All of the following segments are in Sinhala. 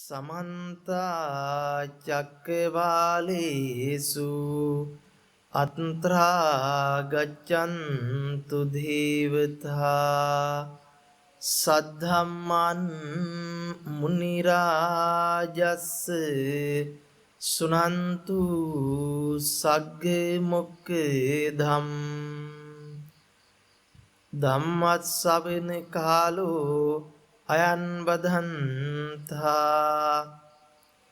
समन्त चक्रवालेषु अत्रा गच्छन्तु देवता सद्धम्मन् मुनिराजस्य सुनन्तु सग्गे मुक्खधम् ධම්මස්සවෙන කාලෝ අයන් බදන්තා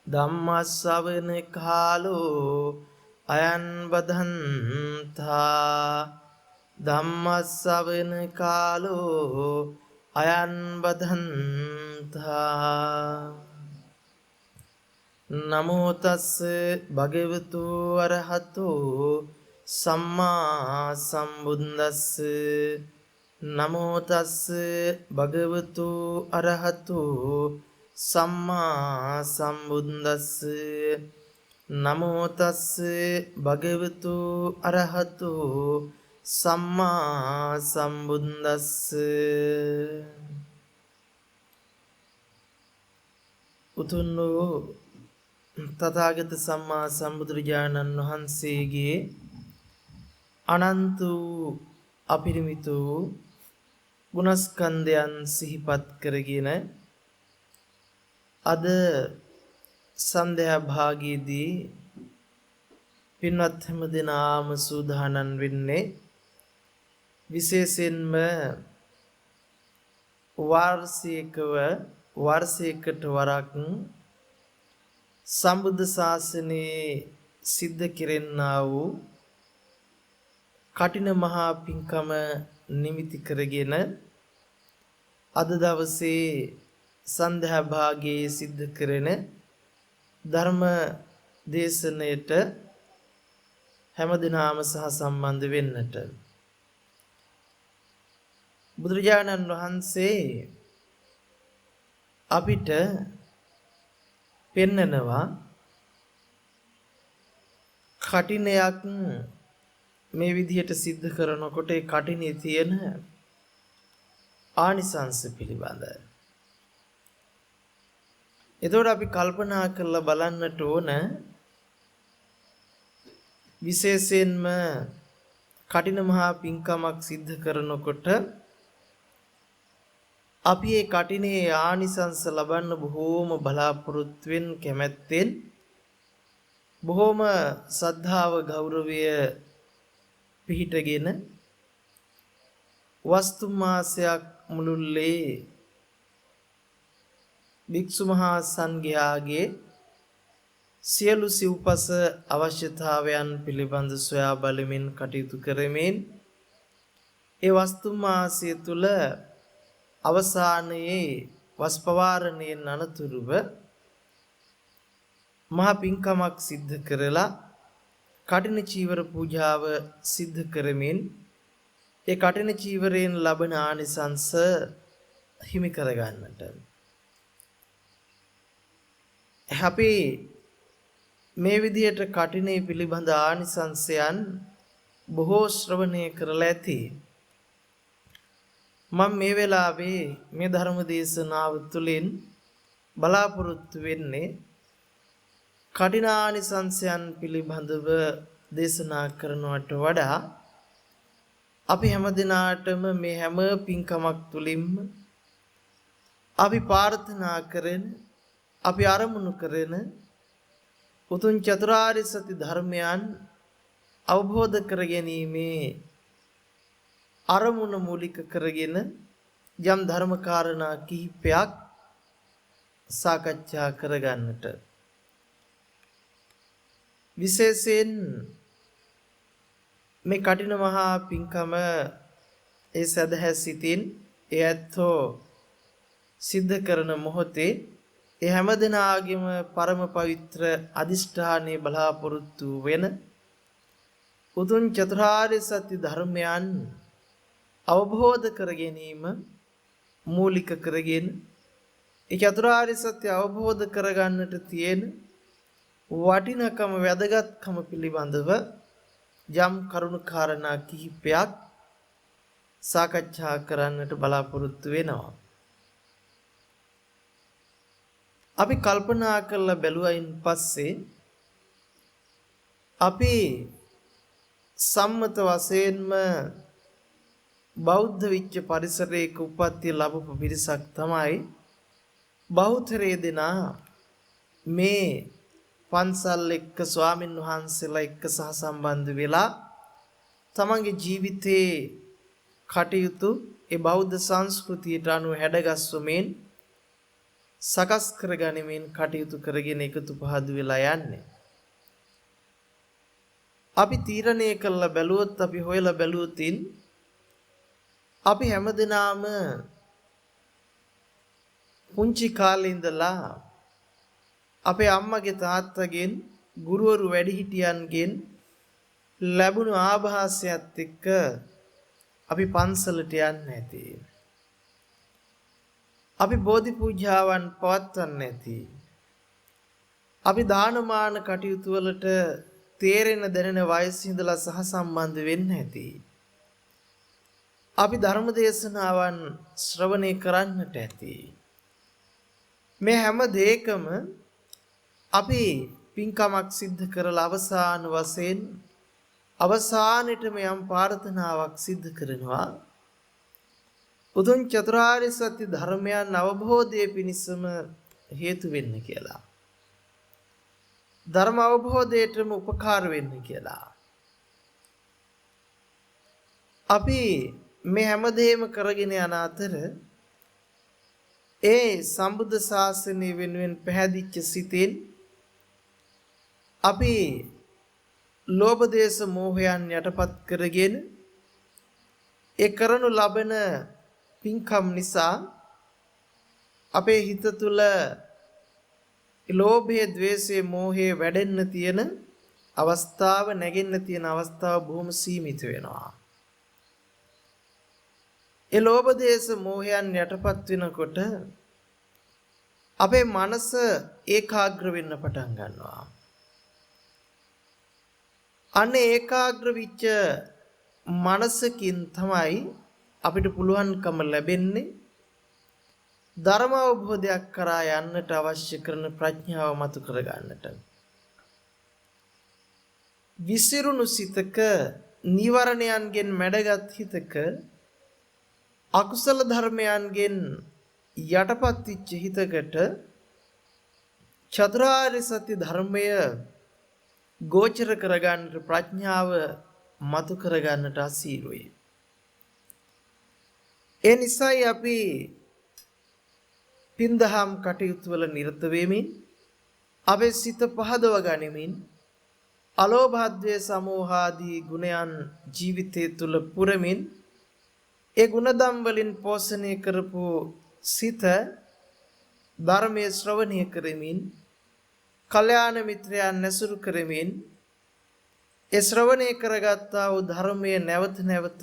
ධම්මස්සවෙන කාලෝ අයන් බදන්තා ධම්මස්සවෙන කාලෝ අයන් බදන්තා නමෝ තස්ස භගවතු අරහතෝ සම්මා සම්බුද්දස්ස නමෝ තස්ස භගවතු අරහතු සම්මා සම්බුද්දස්ස නමෝ තස්ස භගවතු අරහතු සම්මා සම්බුද්දස්ස උතුම් වූ තථාගත සම්මා සම්බුදුරජාණන් වහන්සේගේ අනන්ත වූ අපරිමිත වූ ගුණස්කන්ධයන් සිහිපත් කරගෙන අද සන්ධ්‍යා භාගයේදී පින්වත් හැම දිනාම සූදානම් වෙන්නේ විශේෂයෙන්ම වර්ෂයකට වරක් සම්බුද්ධ ශාසනයේ සිද්ධ කෙරෙන්නා වූ කටින මහා පින්කම නිමිති කරගෙන අද දවසේ සන්ධ්‍යා භාගයේ සිද්ධ කරන ධර්ම දේශනයට හැමදිනම සහ සම්බන්ධ වෙන්නට බුදුරජාණන් වහන්සේ අපිට පෙන්නනවා කටිනයක් මේ විදිහට සිද්ධ කරනකොට ඒ කටිනේ තියෙන ආනිසංස පිළිබඳ. එතකොට අපි කල්පනා කරලා බලන්නට ඕන විශේෂයෙන්ම කටින මහා පින්කමක් සිද්ධ කරනකොට අපි ඒ කටිනේ ආනිසංස ලබන්න බොහෝම බලාපොරොත්තුෙන් කැමැත්තෙන් බොහෝම ශ්‍රද්ධාව ගෞරවය පිහිටගෙන වස්තු මාසයක් මුළුල්ලේ භික්ෂු මහා සංඝයාගේ සියලු සිව්පස අවශ්‍යතාවයන් පිළිබඳ සොයා බලමින් කටයුතු කරමින් ඒ වස්තු මාසය තුල අවසානයේ වස්පවාරණයෙන් අනතුරුව මහා පින්කමක් සිද්ධ කරලා කටින චීවර පූජාව සිද්ධ කරමින් ඒ කටින චීවරයෙන් ලබන ආනිසංස හිමි කරගන්නට අපි මේ විදිහට කටිනේ පිළිබඳ ආනිසංසයන් බොහෝ ශ්‍රවණය කරලා ඇති. මම මේ වෙලාවේ මේ ධර්ම දේශනාව තුළින් බලාපොරොත්තු වෙන්නේ කටිනානිසංසයන් පිළිබඳව දේශනා කරනවට වඩා අපි හැම දිනාටම මේ හැම පින්කමක් තුලින්ම අපි ප්‍රාර්ථනා කරන අපි අරමුණු කරන උතුම් චතුරාර්ය සත්‍ය ධර්මයන් අවබෝධ කර ගැනීමේ අරමුණ මූලික කරගෙන යම් ධර්ම කාරණා කිහිපයක් සාකච්ඡා කරගන්නට විශේෂයෙන් මේ කටින මහා පින්කම ඒ සදහැ සිතින් ඒ ඇත්තෝ සිද්ධ කරන මොහොතේ ඒ හැමදෙනාගේම පරම පවිත්‍ර අදිෂ්ඨානයේ බලාපොරොත්තු වෙන උතුම් චතුරාර්ය සත්‍ය ධර්මයන් අවබෝධ කර ගැනීම මූලික කරගෙන ඒ චතුරාර්ය සත්‍ය අවබෝධ කරගන්නට තියෙන වටිනකම වැදගත්කම පිළිබඳව යම් කරුණු කාරණා කිහිපයක් සාකච්ඡා කරන්නට බලාපොරොත්තු වෙනවා. අපි කල්පනා කරලා බැලුවයින් පස්සේ අපි සම්මත වශයෙන්ම බෞද්ධ විච්ච පරිසරයක උපත්ති ලැබපු පිරිසක් තමයි බෞද්ධරේ දෙනා මේ පන්සල් එක්ක ස්වාමින් වහන්සේලා එක්ක සහසම්බන්ධ වෙලා තමන්ගේ ජීවිතේ කටයුතු ඒ බෞද්ධ සංස්කෘතියට අනුව හැඩගස්වමින් සකස් කරගනිමින් කටයුතු කරගෙන එකතු පහදු වෙලා යන්නේ. අපි තීරණය කළා බැලුවොත් අපි හොයලා බැලුවොතින් අපි හැමදෙනාම පුංචි කාලේ ඉඳලා අපේ අම්මගේ තාත්තගෙන් ගුරුවරු වැඩිහිටියන්ගෙන් ලැබුණු ආభాසයත් එක්ක අපි පන්සලට යන්නේ නැති. අපි බෝධි පූජාවන් පවත්වන්නේ නැති. අපි දානමාන කටයුතු වලට තේරෙන දැනෙන වයසේ ඉඳලා සහසම්බන්ධ වෙන්නේ නැති. අපි ධර්ම දේශනාවන් ශ්‍රවණය කරන්නට ඇති. මේ හැම දෙයකම අපි පින්කමක් සිද්ධ කරලා අවසාන වශයෙන් අවසානෙටම යම් ප්‍රාර්ථනාවක් සිද්ධ කරනවා. උතුම් චතුරාර්ය සත්‍ය ධර්මයන් අවබෝධයේ පිණිසම හේතු වෙන්න කියලා. ධර්ම අවබෝධයටම උපකාර වෙන්න කියලා. අපි මේ හැමදේම කරගෙන යන අතර ඒ සම්බුද්ධ ශාසනය වෙනුවෙන් පැහැදිච්ච සිතෙන් අපි ලෝභ දේශ මෝහයන් යටපත් කරගෙන ඒ කරනු ලබන පින්කම් නිසා අපේ හිත තුළ ලෝභය, ද්වේෂය, මෝහය වැඩෙන්න තියෙන අවස්ථාව, නැගෙන්න තියෙන අවස්ථාව බොහොම සීමිත වෙනවා. ඒ ලෝභ දේශ මෝහයන් යටපත් වෙනකොට අපේ මනස ඒකාග්‍ර වෙන්න පටන් ගන්නවා. අනේ ඒකාග්‍ර විච්ච මනසකින් තමයි අපිට පුළුවන්කම ලැබෙන්නේ ධර්ම අවබෝධයක් කරා යන්නට අවශ්‍ය කරන ප්‍රඥාව මතු කර ගන්නට. විසිරුණු සිතක, නීවරණයන්ගෙන් මැඩගත් හිතක, අකුසල ධර්මයන්ගෙන් යටපත් වෙච්ච හිතකට චතුරාර්ය සත්‍ය ධර්මය ගෝචර කරගන්නට ප්‍රඥාව මතු කරගන්නට අසීරුයි. ඒ නිසායි අපි පින්දහම් කටයුතු වල නිරත වෙමින් අපේ සිත පහදව ගනිමින් අලෝභ ද්වේෂ සමෝහ ආදී ගුණයන් ජීවිතය තුළ පුරමින් ඒ ගුණධම් වලින් පෝෂණය කරපු සිත ධර්මයේ ශ්‍රවණය කරමින් කල්යාණ මිත්‍රයන් නැසුරු කරමින් ඒ ශ්‍රවණය කරගත්තා වූ ධර්මයේ නැවත නැවත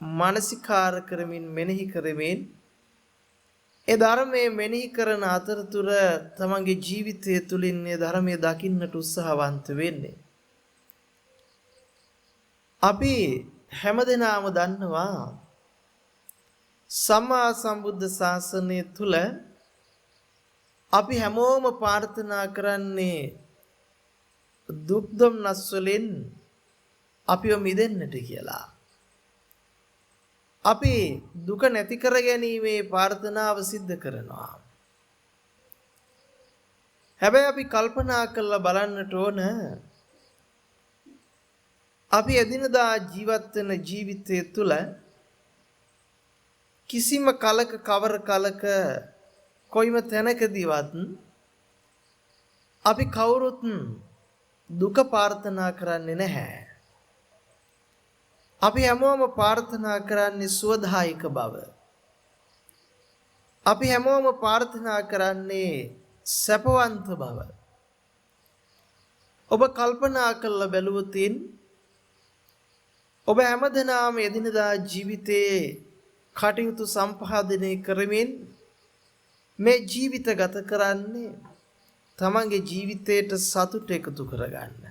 මානසිකාර කරමින් මෙනෙහි කරමින් ඒ ධර්මයේ මෙනෙහි කරන අතරතුර තමන්ගේ ජීවිතය තුළින් ඒ ධර්මයේ දකින්නට උත්සාහවන්ත වෙන්නේ. අපි හැමදෙනාම දන්නවා සම්මා සම්බුද්ධ ශාසනය තුල අපි හැමෝම ප්‍රාර්ථනා කරන්නේ දුක් දුම්නස් වලින් අපිව මිදෙන්නට කියලා. අපි දුක නැති කර ගැනීමේ ප්‍රාර්ථනාව සිද්ධ කරනවා. හැබැයි අපි කල්පනා කරලා බලන්නට ඕන අපි එදිනදා ජීවත් වෙන ජීවිතය තුළ කිසිම කලක කවර කලක කොයිම තැනකදීවත් අපි කවුරුත් දුක ප්‍රාර්ථනා කරන්නේ නැහැ. අපි හැමෝම ප්‍රාර්ථනා කරන්නේ සුවදායක බව. අපි හැමෝම ප්‍රාර්ථනා කරන්නේ සැපවන්ත බව. ඔබ කල්පනා කරලා බැලුවොත් ඔබ හැමදෙනාම එදිනදා ජීවිතයේ කටයුතු සම්පාදනය කරමින් මේ ජීවිත ගත කරන්නේ තමන්ගේ ජීවිතයට සතුට එකතු කරගන්න.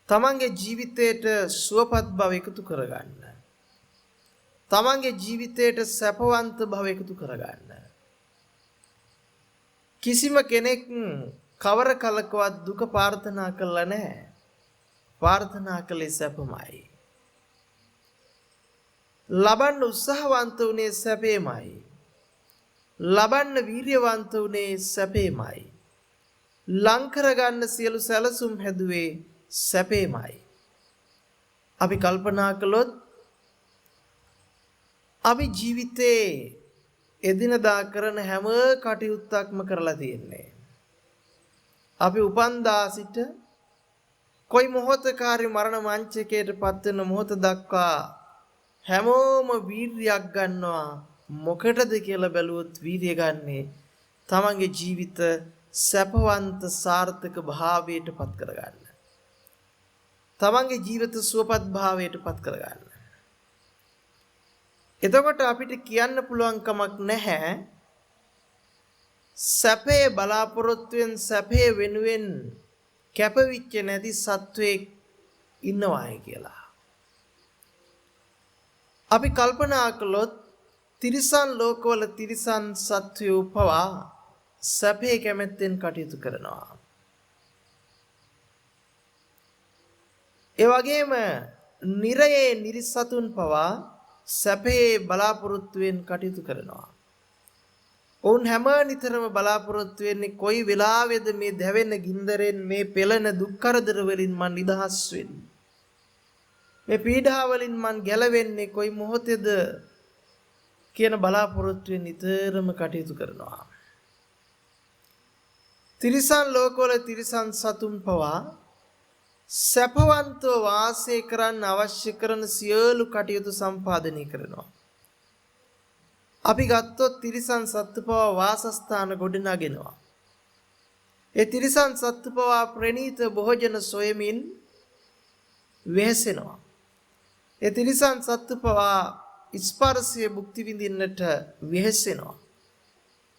තමන්ගේ ජීවිතයට සුවපත් බව එකතු කරගන්න. තමන්ගේ ජීවිතයට සැපවන්ත බව එකතු කරගන්න. කිසිම කෙනෙක් කවර කලකවත් දුක ප්‍රාර්ථනා කළා නැහැ. ප්‍රාර්ථනා කළේ සැපමයි. ලබන්න උත්සාහවන්ත උනේ සැපේමයි. ලබන්න වීර්යවන්ත උනේ සැපේමයි. ලං කරගන්න සියලු සැලසුම් හැදුවේ සැපේමයි. අපි කල්පනා කළොත් අපි ජීවිතේ එදිනදා කරන හැම කටයුත්තක්ම කරලා තියෙන්නේ. අපි උපන්දා සිට කොයි මොහොතකාරී මරණ මංචකයට පත් වෙන මොහොත දක්වා හැමෝම වීර්යයක් ගන්නවා. මොකටද කියලා බැලුවොත් වීර්ය ගන්නේ තමන්ගේ ජීවිත සැපවන්ත සාර්ථක භාවයට පත් කරගන්න. තමන්ගේ ජීවිත සුවපත් භාවයට පත් කරගන්න. එතකොට අපිට කියන්න පුළුවන් කමක් නැහැ සැපේ බලාපොරොත්තුෙන් සැපේ වෙනුවෙන් කැපවිච්ච නැති සත්වෙක් ඉන්නවායි කියලා. අපි කල්පනා කළොත් තිරිසන් ලෝකවල තිරිසන් සත්වයෝ පවා සැපේ කැමැත්තෙන් කටයුතු කරනවා. ඒ වගේම නිරයේ නිරිසතුන් පවා සැපේ බලාපොරොත්තුවෙන් කටයුතු කරනවා. ඔවුන් හැම නිතරම බලාපොරොත්තු වෙන්නේ කොයි වෙලාවේද මේ දැවෙන ගින්දරෙන් මේ පෙළෙන දුක් කරදර වලින් මන් නිදහස් වෙන්නේ. මේ පීඩා වලින් මන් ගැලවෙන්නේ කොයි මොහොතේද කියන බලාපොරොත්තුවෙන් නිතරම කටයුතු කරනවා. තිරිසන් ලෝකවල තිරිසන් සතුන් පවා සැපවන්තව වාසය කරන්න අවශ්‍ය කරන සියලු කටයුතු සම්පාදනය කරනවා. අපි ගත්තොත් තිරිසන් සත්තු පවා වාසස්ථාන ගොඩනගෙනවා. ඒ තිරිසන් සත්තු පවා ප්‍රණීත භෝජන සොයමින් වෙහෙසෙනවා. ඒ තිරිසන් සත්තු පවා ස්පර්ශයේ භුක්ති විඳින්නට වෙහෙසෙනවා.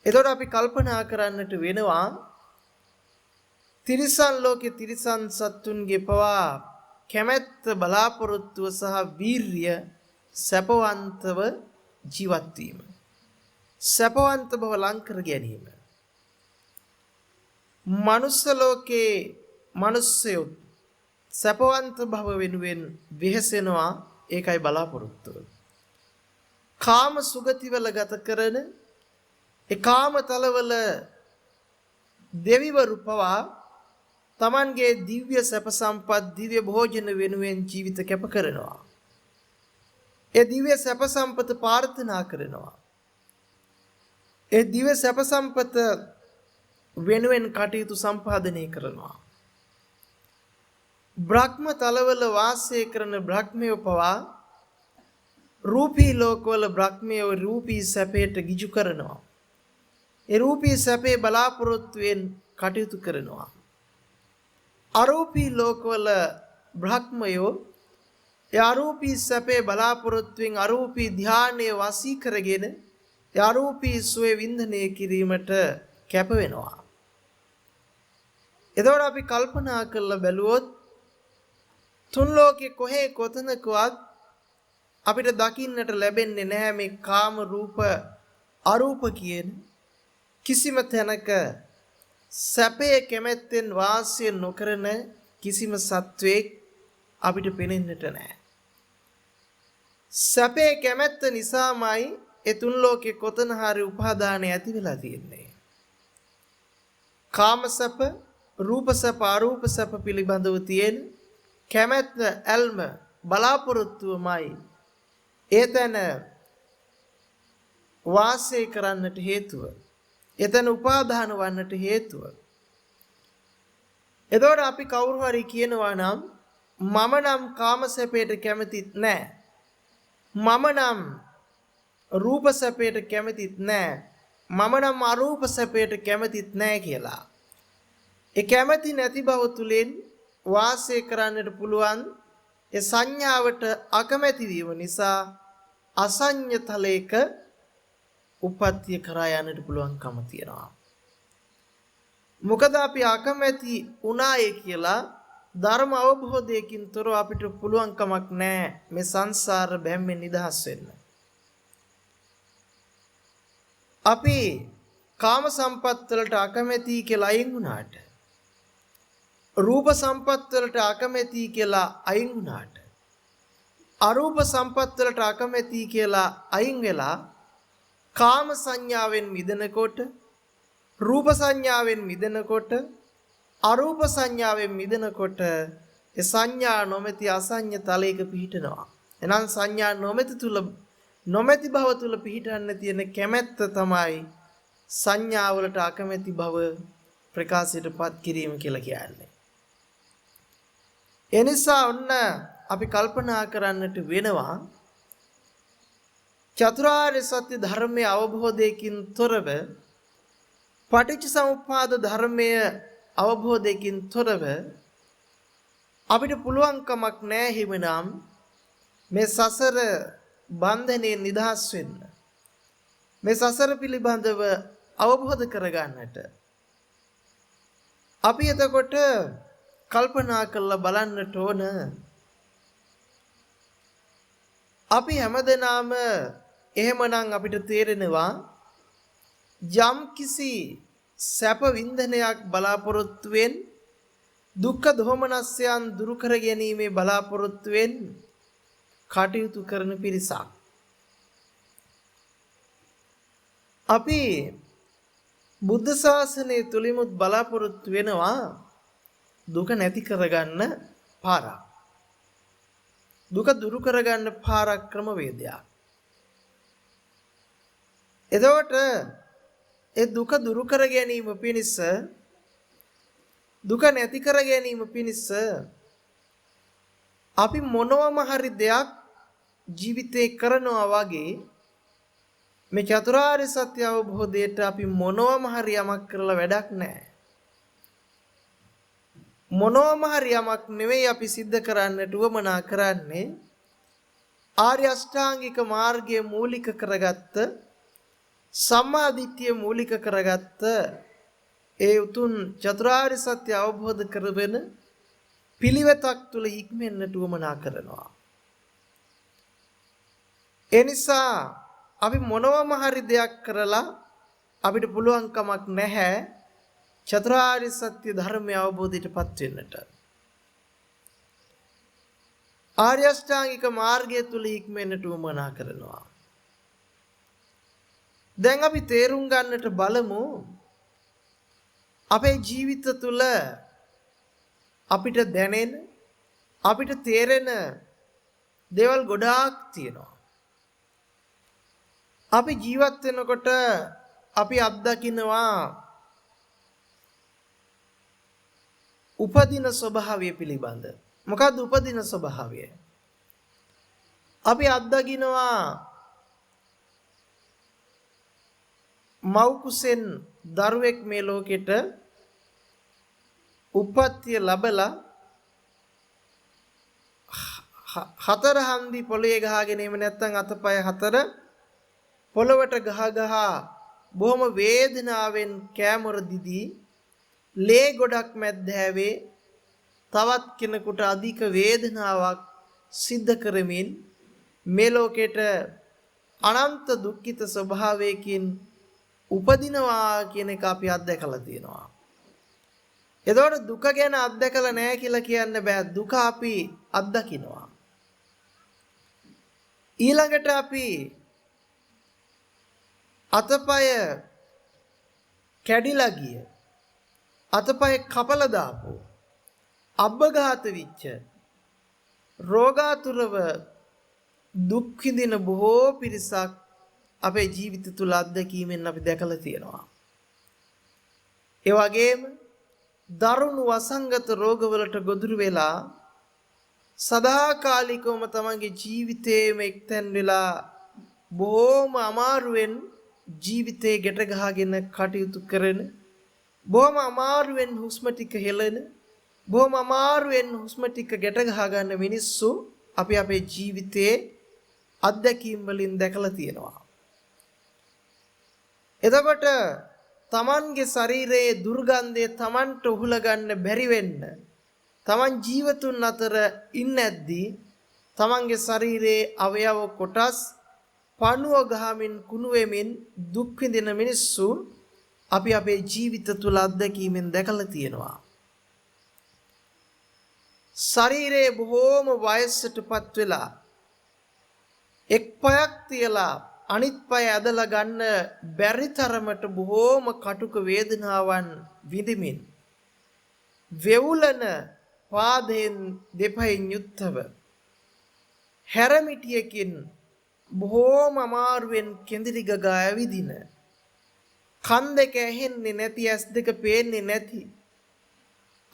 එතකොට අපි කල්පනා කරන්නට වෙනවා තිරිසන් ලෝකේ තිරිසන් සත්තුන්ගේ පවා කැමැත්ත බලාපොරොත්තුව සහ වීර්ය සැපවන්තව ජීවත් වීම. සැපවන්ත බව ලං කර ගැනීම. මනුස්ස ලෝකේ මිනිස්සයෝ සැපවන්ත භව වෙනුවෙන් වෙහෙසෙනවා. ඒකයි බලාපොරොත්තුව. කාම සුගතිවල ගත කරන ඒ කාම තලවල දෙවිවරු පවා තමන්ගේ දිව්‍ය සැප සම්පත් දිව්‍ය භෝජන වෙනුවෙන් ජීවිත කැප කරනවා. ඒ දිව්‍ය සැප සම්පත ප්‍රාර්ථනා කරනවා. ඒ දිව්‍ය සැප සම්පත වෙනුවෙන් කටයුතු සම්පාදනය කරනවා. බ්‍රහ්ම තලවල වාසය කරන බ්‍රහ්මයෝ පවා රූපී ලෝකවල බ්‍රහ්මයෝ රූපී සැපයට ගිජු කරනවා. ඒ රූපී සැපේ බලාපොරොත්තුවෙන් කටයුතු කරනවා. අරූපී ලෝකවල බ්‍රහ්මයෝ ඒ අරූපී සැපේ බලාපොරොත්තුවෙන් අරූපී ධානයේ වාසී කරගෙන ඒ අරූපී සුවේ වින්දනය කිරීමට කැප වෙනවා. එතකොට අපි කල්පනා කරලා බැලුවොත් තුන් ලෝකේ කොහේ කොතනකවත් අපිට දකින්නට ලැබෙන්නේ නැහැ මේ කාම රූප අරූප කියන කිසිම තැනක සැපේ කැමැත්තෙන් වාසය නොකරන කිසිම සත්වෙක් අපිට පෙනෙන්නට නැහැ. සැපේ කැමැත්ත නිසාමයි ඒ තුන් ලෝකේ කොතන හරි උපාදානය ඇති වෙලා තියෙන්නේ. කාම සැප, රූප සැප, අරූප සැප පිළිබඳව තියෙන කැමැත්ත, ඇල්ම, බලාපොරොත්තුවමයි ඒතන වාසය කරන්නට හේතුව. එතන උපාදාන වන්නට හේතුව. එතකොට අපි කවුරු හරි කියනවා නම් මම නම් කාම සැපයට කැමතිත් නැහැ. මම නම් රූප සැපයට කැමතිත් නැහැ. මම නම් අරූප සැපයට කැමතිත් නැහැ කියලා. ඒ කැමති නැති බව තුලින් වාසය කරන්නට පුළුවන් ඒ සංඥාවට අකමැති වීම නිසා අසඤ්ඤ තලයක උපත්ය කරා යන්නට පුළුවන්කම තියෙනවා. මොකද අපි අකමැති උනාය කියලා ධර්ම අවබෝධයකින් තොරව අපිට පුළුවන් කමක් නැහැ මේ සංසාර බැම්මෙන් නිදහස් වෙන්න. අපි කාම සම්පත් වලට අකමැති කියලා අයින් වුණාට, රූප සම්පත් වලට අකමැති කියලා අයින් වුණාට, අරූප සම්පත් වලට අකමැති කියලා අයින් වෙලා කාම සංඥාවෙන් මිදෙනකොට, රූප සංඥාවෙන් මිදෙනකොට, අරූප සංඥාවෙන් මිදෙනකොට ඒ සංඥා නොමැති අසඤ්ඤ තලයක පිහිටනවා. එහෙනම් සංඥා නොමැති භව තුල පිහිටන්න තියෙන කැමැත්ත තමයි සංඥා වලට අකමැති භව ප්‍රකාශයටපත් කිරීම කියලා කියන්නේ. ඒ නිසා ඔන්න අපි කල්පනා කරන්නට වෙනවා චතුරාර්ය සත්‍ය ධර්මයේ අවබෝධයකින් තොරව, පටිච්චසමුප්පාද ධර්මයේ අවබෝධයකින් තොරව අපිට පුළුවන් කමක් නැහැ හිමනම් මේ සසර බන්ධනේ නිදහස් වෙන්න, මේ සසර පිළිබඳව අවබෝධ කරගන්නට. අපි එතකොට කල්පනා කරලා බලන්නට ඕන, අපි හැමදෙනාම එහෙමනම් අපිට තේරෙනවා යම් කිසි සැප වින්දනයක් බලාපොරොත්තුවෙන්, දුක්ඛ දෝමනස්යන් දුරු කර ගැනීමේ බලාපොරොත්තුවෙන් කටයුතු කරන පිරිසක්. අපි බුද්ධ ශාසනය තුලිමුත් බලාපොරොත්තු වෙනවා දුක නැති කරගන්න පාරක්, දුක දුරු කරගන්න පාරක්, ක්‍රමවේදයක්. එතකොට ඒ දුක දුරු කර ගැනීම පිණිස, දුක නැති කර ගැනීම පිණිස අපි මොනවම හරි දෙයක් ජීවිතේ කරනවා වගේ මේ චතුරාර්ය සත්‍ය අවබෝධයට අපි මොනවම හරි යමක් කරලා වැඩක් නැහැ. මොනවම හරි යමක් නෙවෙයි අපි සිද්ධ කරන්නට උවමනා කරන්නේ ආර්ය අෂ්ටාංගික මාර්ගයේ මූලික කරගත්ත, සම්මා දිට්ඨිය මූලික කරගත්ත ඒ උතුම් චතුරාර්ය සත්‍ය අවබෝධ කරගෙන පිළිවෙතක් තුල හික්මෙන්නට උවමනා කරනවා. ඒ නිසා අපි මොනවම හරි දෙයක් කරලා අපිට පුළුවන් කමක් නැහැ චතුරාර්ය සත්‍ය ධර්මය අවබෝධයටපත් වෙන්නට. ආර්ය අෂ්ටාංගික මාර්ගය තුල හික්මෙන්නට උවමනා කරනවා. දැන් අපි තේරුම් ගන්නට බලමු අපේ ජීවිත තුල අපිට දැනෙන, අපිට තේරෙන දේවල් ගොඩාක් තියෙනවා. අපි ජීවත් වෙනකොට අපි අත්දකින්නවා උපදින ස්වභාවය පිළිබඳ. මොකද්ද උපදින ස්වභාවය? අපි අත්දකින්නවා මව් කුසෙන් දරුවෙක් මේ ලෝකෙට උප්පත්තිය ලැබලා හතර හන්දි පොළවේ ගහගෙන එම නැත්තම් අතපය හතර පොළවට ගහ බොහොම වේදනාවෙන් කෑමොර දිදී ලේ ගොඩක් මැද්දෑවේ තවත් කෙනෙකුට අධික වේදනාවක් සිද්ධ කරමින් මේ ලෝකෙට අනන්ත දුක්ඛිත ස්වභාවයකින් උපදිනවා කියන එක අපි අත්දැකලා තියෙනවා. එතකොට දුක ගැන අත්දැකලා නැහැ කියලා කියන්න බෑ. දුක අපි අත්දකින්නවා. ඊළඟට අපි අතපය කැඩිලා ගිය, අතපය කපලා දාපු, අබ්බඝාත විච්ච, රෝගාතුරව දුක් විඳින බොහෝ පිරිසක් අපේ ජීවිත තුල අත්දැකීමෙන් අපි දැකලා තියෙනවා. ඒ වගේම දරුණු වසංගත රෝගවලට ගොදුරු වෙලා සදාකාලිකවම තමන්ගේ ජීවිතේම එක්තැන් වෙලා බොහොම අමාරුවෙන් ජීවිතේ ගැට ගහගෙන කටයුතු කරන, බොහොම අමාරුවෙන් හුස්ම ටික හෙළන, බොහොම අමාරුවෙන් හුස්ම ටික ගැට ගහ ගන්න මිනිස්සු අපි අපේ ජීවිතයේ අත්දැකීම් වලින් දැකලා තියෙනවා. එතකොට තමන්ගේ ශරීරයේ දුර්ගන්ධය තමන්ට උහුල ගන්න බැරි වෙන්න, තමන් ජීවතුන් අතර ඉන්නැද්දී තමන්ගේ ශරීරයේ අවයව කොටස් පණුව ගහමින් කුණු වෙමින් දුක් විඳින මිනිස්සු අපි අපේ ජීවිත තුල අත්දැකීමෙන් දැකලා තියෙනවා. ශරීරයේ බොහෝම වයසටපත් වෙලා එක් පයක් තියලා අනිත් පය ඇදලා ගන්න බැරි තරමට බොහෝම කටුක වේදනාවන් විඳිමින් වෙවුලන පාදයෙන් දෙපයින් යුක්තව හැරමිටියකින් බොහෝම අමාරුවෙන් කෙඳිරි ගගා ඇවිදින කන් දෙක ඇහෙන්නේ නැති ඇස් දෙක පේන්නේ නැති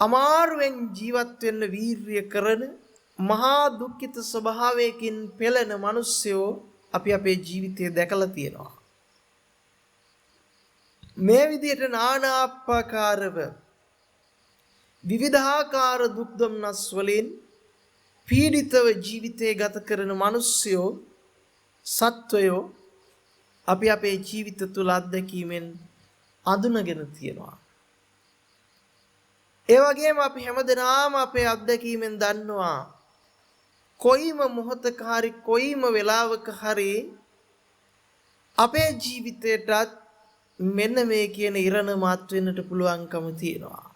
අමාරුවෙන් ජීවත් වෙන්න වීර්ය කරන මහා දුක්ඛිත ස්වභාවයකින් පෙළෙන මිනිස්සුયો අපි අපේ ජීවිතයේ දැකලා තියෙනවා. මේ විදිහට নানা ආකාරව විවිධාකාර දුක් දුම්නස් වලින් පීඩිතව ජීවිතය ගත කරන මිනිස්සුયો සත්වයෝ අපි අපේ ජීවිත තුල අත්දැකීමෙන් අඳුනගෙන තියෙනවා. ඒ වගේම අපි හැමදෙනාම අපේ අත්දැකීමෙන් දන්නවා කොයිම මොහොතක හරි කොයිම වෙලාවක හරි අපේ ජීවිතයටත් මෙන්න මේ කියන ඉරණමත් වෙන්නට පුළුවන්කම තියෙනවා.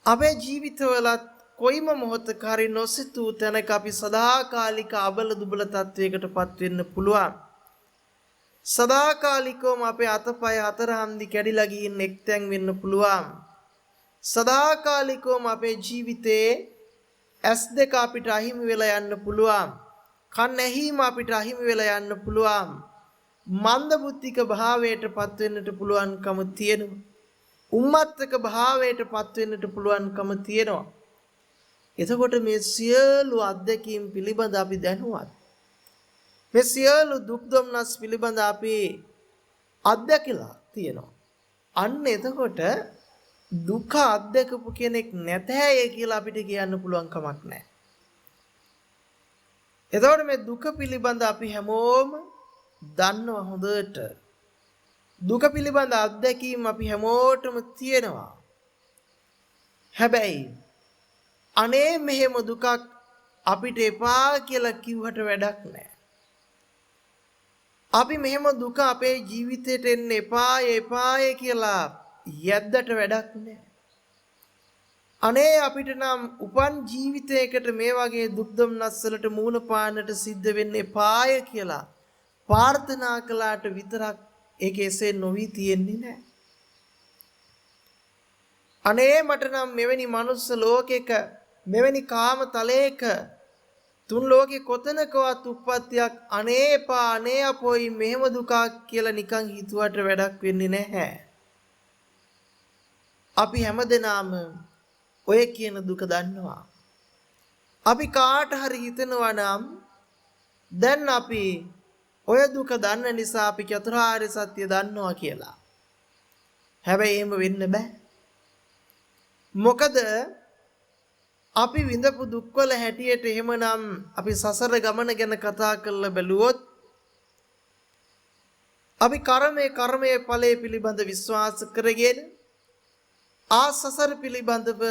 අපේ ජීවිතවලත් කොයිම මොහොතක හරි නොසිතූ තැනක අපි සදාකාලික අබල දුබල තත්වයකටපත් වෙන්න පුළුවන්. සදාකාලිකවම අපේ අතපය හතර හන්දි කැඩිලා ගිහින් එක්තැන් වෙන්න පුළුවන්. සදාකාලිකවම අපේ ජීවිතේ ඇස් දෙක අපිට අහිමි වෙලා යන්න පුළුවන්. කන් ඇහිම අපිට අහිමි වෙලා යන්න පුළුවන්. මන්ද බුද්ධික භාවයටපත් වෙන්නට පුළුවන්කම තියෙනවා. උම්මත්තක භාවයටපත් වෙන්නට පුළුවන්කම තියෙනවා. එතකොට මේ සියලු අත්දැකීම් පිළිබඳ අපි දැනුවත්. මේ සියලු දුක් දුම්නස් පිළිබඳ අපි අත්දැකලා තියෙනවා. අන්න එතකොට දුක අත්දකපු කෙනෙක් නැතයි කියලා අපිට කියන්න පුළුවන් කමක් නැහැ. එතකොට මේ දුක පිළිබඳ අපි හැමෝම දන්නවා හොඳට. දුක පිළිබඳ අත්දැකීම් අපි හැමෝටම තියෙනවා. හැබැයි අනේ මෙහෙම දුකක් අපිට එපා කියලා කිව්වට වැඩක් නැහැ. අපි මෙහෙම දුක අපේ ජීවිතේට එන්න එපාය කියලා යද්දට වැඩක් නැහැ. අනේ අපිට නම් උපන් ජීවිතයකට මේ වගේ දුක් දුම්නස් වලට මූණ පාන්නට සිද්ධ වෙන්නේ පාය කියලා ප්‍රාර්ථනා කළාට විතරක් ඒක එසේ නොවි තියෙන්නේ නැහැ. අනේ මට නම් මෙවැනි මනුස්ස ලෝකයක මෙවැනි කාම තලයක තුන් ලෝකේ කොතනකවත් උප්පත්තියක් අනේපා අනේ අපොයි මෙහෙම දුකක් කියලා නිකන් හිතුවට වැඩක් වෙන්නේ නැහැ. අපි හැමදෙනාම ඔය කියන දුක දන්නවා. අපි කාට හරි හිතනවා නම් දැන් අපි ඔය දුක දන්න නිසා අපි චතුරාර්ය සත්‍ය දන්නවා කියලා. හැබැයි එහෙම වෙන්න බෑ. මොකද අපි විඳපු දුක්වල හැටියට එහෙමනම් අපි සසර ගමන ගැන කතා කරලා බැලුවොත් අපි කර්මයේ ඵලයේ පිළිබඳ විශ්වාස කරගෙන සසර පිළිබඳව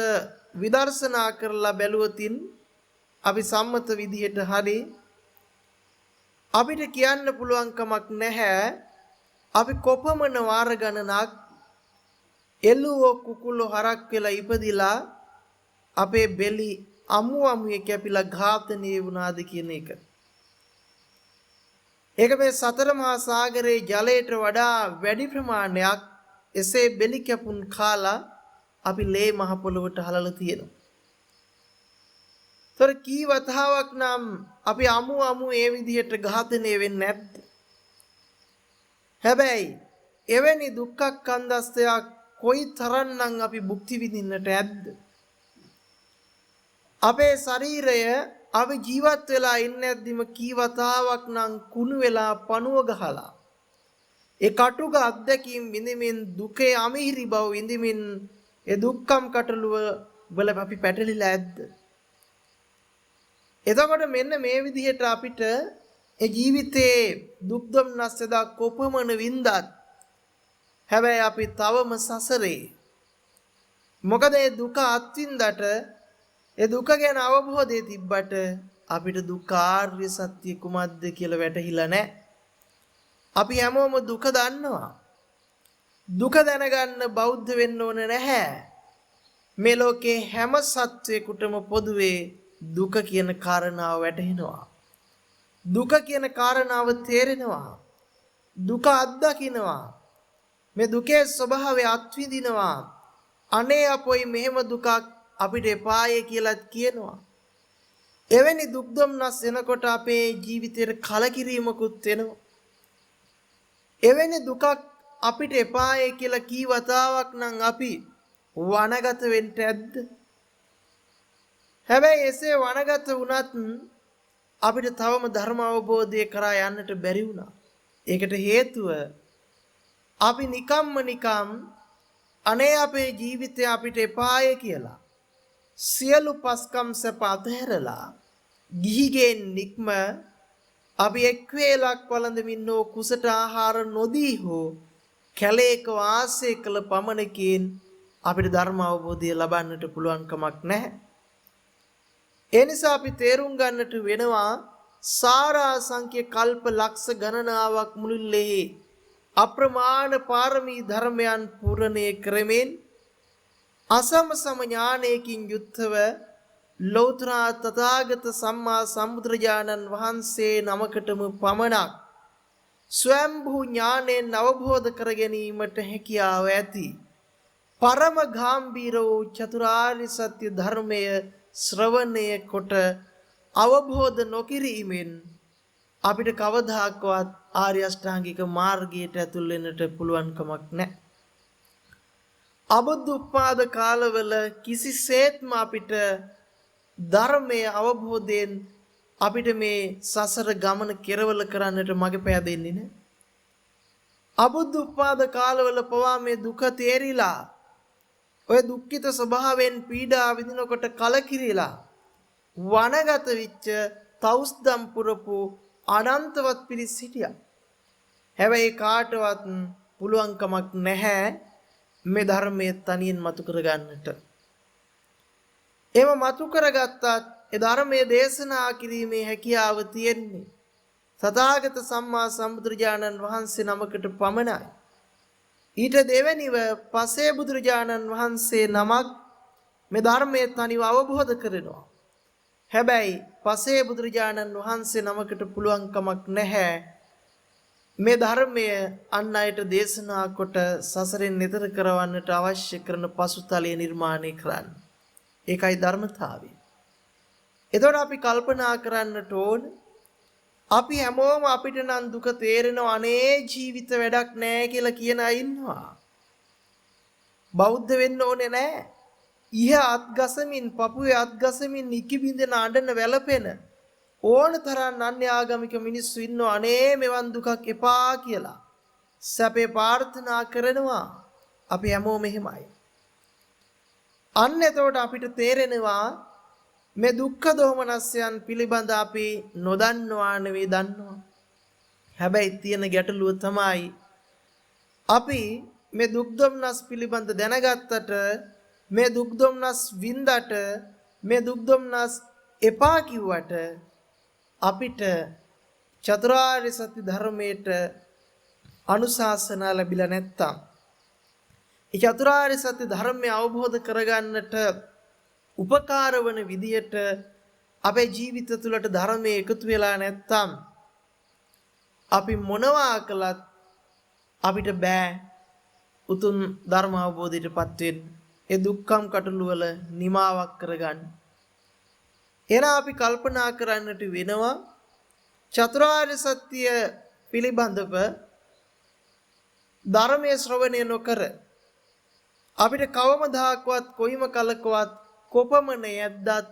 විදර්ශනා කරලා බැලුවොතින් අපි සම්මත විදිහට හරි අපිට කියන්න පුළුවන් කමක් නැහැ අපි කොපමණ වාර ගණනක් එළුවෝ කුකුලෝ හරක් වෙලා ඉපදිලා අපේ බෙලි අමුවේ කැපිලා ඝාතනය වුණාද කියන එක. ඒක මේ සතර මහා සාගරයේ ජලයට වඩා වැඩි ප්‍රමාණයක් එසේ බෙලි කැපුන් කාලා අපි ලේ මහ පොළොවට හලලා තියෙනවා. තොර කී වතාවක් නම් අපි අමු ඒ විදිහට ඝාතනය වෙන්නේ නැද්ද? හැබැයි එවැනි දුක්ඛ කන්දස්තයක් කොයි තරම්නම් අපි භුක්ති විඳින්නට ඇද්ද? අපේ ශරීරය අපි ජීවත් වෙලා ඉන්නේ නැද්දිම කී වතාවක් නම් කුණු වෙලා පණුව ගහලා ඒ කටුක අත්දැකීම් විඳිමින් දුකේ අමිහිරි බව විඳිමින් ඒ දුක්ඛම් කටලුව වල අපි පැටලිලා ඇද්ද? එතකොට මෙන්න මේ විදිහට අපිට ඒ ජීවිතේ දුක් දුම්නස් සදා කොපමණ වින්දත් හැබැයි අපි තවම සසරේ. මොකද ඒ දුක අත්විඳට ඒ දුක ගැන අවබෝධය තිබ්බට අපිට දුක්ඛාර්ය සත්‍ය කුමක්ද කියලා වැටහිලා නැහැ. අපි හැමෝම දුක දන්නවා. දුක දැනගන්න බෞද්ධ වෙන්න ඕනේ නැහැ. මේ ලෝකේ හැම සත්වයකටම පොදුවේ දුක කියන කාරණාව වැටහෙනවා. දුක කියන කාරණාව තේරෙනවා. දුක අත්දකින්නවා. මේ දුකේ ස්වභාවය අත්විඳිනවා. අනේ අපොයි මෙහෙම දුකක් අපිට එපායේ කියලාත් කියනවා. එවැනි දුක් දුම්නස් එනකොට අපේ ජීවිතේට කලකිරීමකුත් වෙනවා. එවැනි දුකක් අපිට එපායේ කියලා කී වතාවක් නම් අපි වනගත වෙන්න ඇද්ද? හැබැයි එසේ වනගත වුණත් අපිට තවම ධර්ම අවබෝධය කරා යන්නට බැරි වුණා. ඒකට හේතුව අපි නිකම් අනේ අපේ ජීවිතය අපිට එපායේ කියලා සියලු පස්කම් සැප අතහැරලා ගිහිගෙන් නික්ම අපි එක් වේලක් වළඳමින් හෝ කුසට ආහාර නොදී හෝ කැලේක වාසය කළ පමණකින් අපිට ධර්ම අවබෝධය ලබන්නට පුළුවන් කමක් නැහැ. ඒ නිසා අපි තේරුම් ගන්නට වෙනවා සාරාංශික කල්ප ලක්ෂ ගණනාවක් මුළුල්ලේ අප්‍රමාණ පාරමී ධර්මයන් පූර්ණේ කරමින් අසමසම ඥානයකින් යුක්තව ලෞතර තථාගත සම්මා සම්බුදුරජාණන් වහන්සේ නමකටම පමණක් ස්වයම්භූ ඥානයෙන් අවබෝධ කර ගැනීමට හැකියාව ඇති පරම ගාම්භීර වූ චතුරාර්ය සත්‍ය ධර්මය ශ්‍රවණය කොට අවබෝධ නොකිරීමෙන් අපිට කවදාකවත් ආර්ය අෂ්ටාංගික මාර්ගයට ඇතුල් වෙන්නට පුළුවන් කමක් නැහැ. අබුද්ධෝත්පාද කාලවල කිසිසේත්ම අපිට ධර්මයේ අවබෝධයෙන් අපිට මේ සසර ගමන කෙරවල කරන්නට මඟ පෑදෙන්නේ නැහැ. අබුද්ධෝත්පාද කාලවල පවා මේ දුක තේරිලා ඔය දුක්ඛිත ස්වභාවයෙන් පීඩා විඳිනකොට කලකිරීලා වනගත වෙච්ච තවුස්දම් පුරපු අනන්තවත් පිරිස් හිටියා. හැබැයි කාටවත් පුළුවන් කමක් නැහැ මේ ධර්මයේ තනියෙන් මතු කරගන්නට. ඒව මතු කරගත්තත් ඒ ධර්මයේ දේශනා කිරීමේ හැකියාව තියෙන්නේ තථාගත සම්මා සම්බුදුරජාණන් වහන්සේ නමකට පමණයි. ඊට දෙවැනිව පසේ බුදුරජාණන් වහන්සේ නමක් මේ ධර්මයේ තනිව අවබෝධ කරනවා. හැබැයි පසේ බුදුරජාණන් වහන්සේ නමකට පුළුවන් කමක් නැහැ මේ ධර්මය අන් අයට දේශනා කොට සසරෙන් නිතර කරවන්නට අවශ්‍ය කරන පසුතලය නිර්මාණය කරන්න. ඒකයි ධර්මතාවය. එතකොට අපි කල්පනා කරන්නට ඕන අපි හැමෝම අපිට නම් දුක තේරෙනවා අනේ ජීවිත වැඩක් නැහැ කියලා කියන අය ඉන්නවා. බෞද්ධ වෙන්න ඕනේ නැහැ. ඉහ අත්ගසමින් පපුවේ අත්ගසමින් නිකිබින්දෙන අඬන වැළපෙන ඕන තරම් අන්‍ය ආගමික මිනිස්සු ඉන්නවා අනේ මෙවන් දුකක් එපා කියලා. සැපේ ප්‍රාර්ථනා කරනවා. අපි හැමෝම එහෙමයි. අන්න එතකොට අපිට තේරෙනවා මේ දුක්ඛ දෝමනස්යන් පිළිබඳ අපි නොදන්නවා නෙවෙයි දන්නවා. හැබැයි තියෙන ගැටලුව තමයි අපි මේ දුක් දොම්නස් පිළිබඳ දැනගත්තට මේ දුක් දොම්නස් වින්දට මේ දුක් දොම්නස් එපා කිව්වට අපිට චතුරාර්ය සත්‍ය ධර්මයට අනුශාසනා ලැබිලා නැත්තම් ඒ චතුරාර්ය සත්‍ය ධර්මය අවබෝධ කරගන්නට උපකාර වන විදියට අපේ ජීවිත තුළට ධර්මයේ එකතු වෙලා නැත්තම් අපි මොනවා කළත් අපිට බෑ උතුම් ධර්ම අවබෝධයටපත් වෙන්න. ඒ දුක්ඛම් කටළු වල නිමාවක් කරගන්න. එහෙනම් අපි කල්පනා කරන්නට වෙනවා චතුරාර්ය සත්‍ය පිළිබඳව ධර්මයේ ශ්‍රවණය නොකර අපිට කවමදාකවත් කොයිම කලකවත් කොපමණ යද්දත්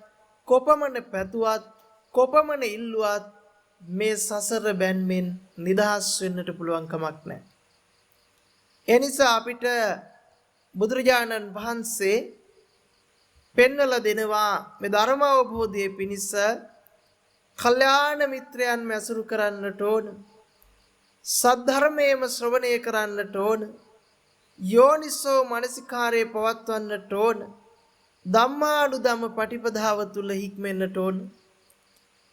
කොපමණ පැතුවත් කොපමණ ඉල්ලුවත් මේ සසර බැන්මෙන් නිදහස් වෙන්නට පුළුවන් කමක් නැහැ. ඒ නිසා අපිට බුදුරජාණන් වහන්සේ පෙන්වලා දෙනවා මේ ධර්ම අවබෝධයේ පිණිස කල්යාණ මිත්‍රයන් මැසුරු කරන්නට ඕන. සද්ධර්මයේම ශ්‍රවණය කරන්නට ඕන. යෝනිසෝ මනසිකාරයේ පවත්වන්නට ඕන. ධම්මානුධම්ම පටිපදාව තුල හික්මෙන්නට ඕන.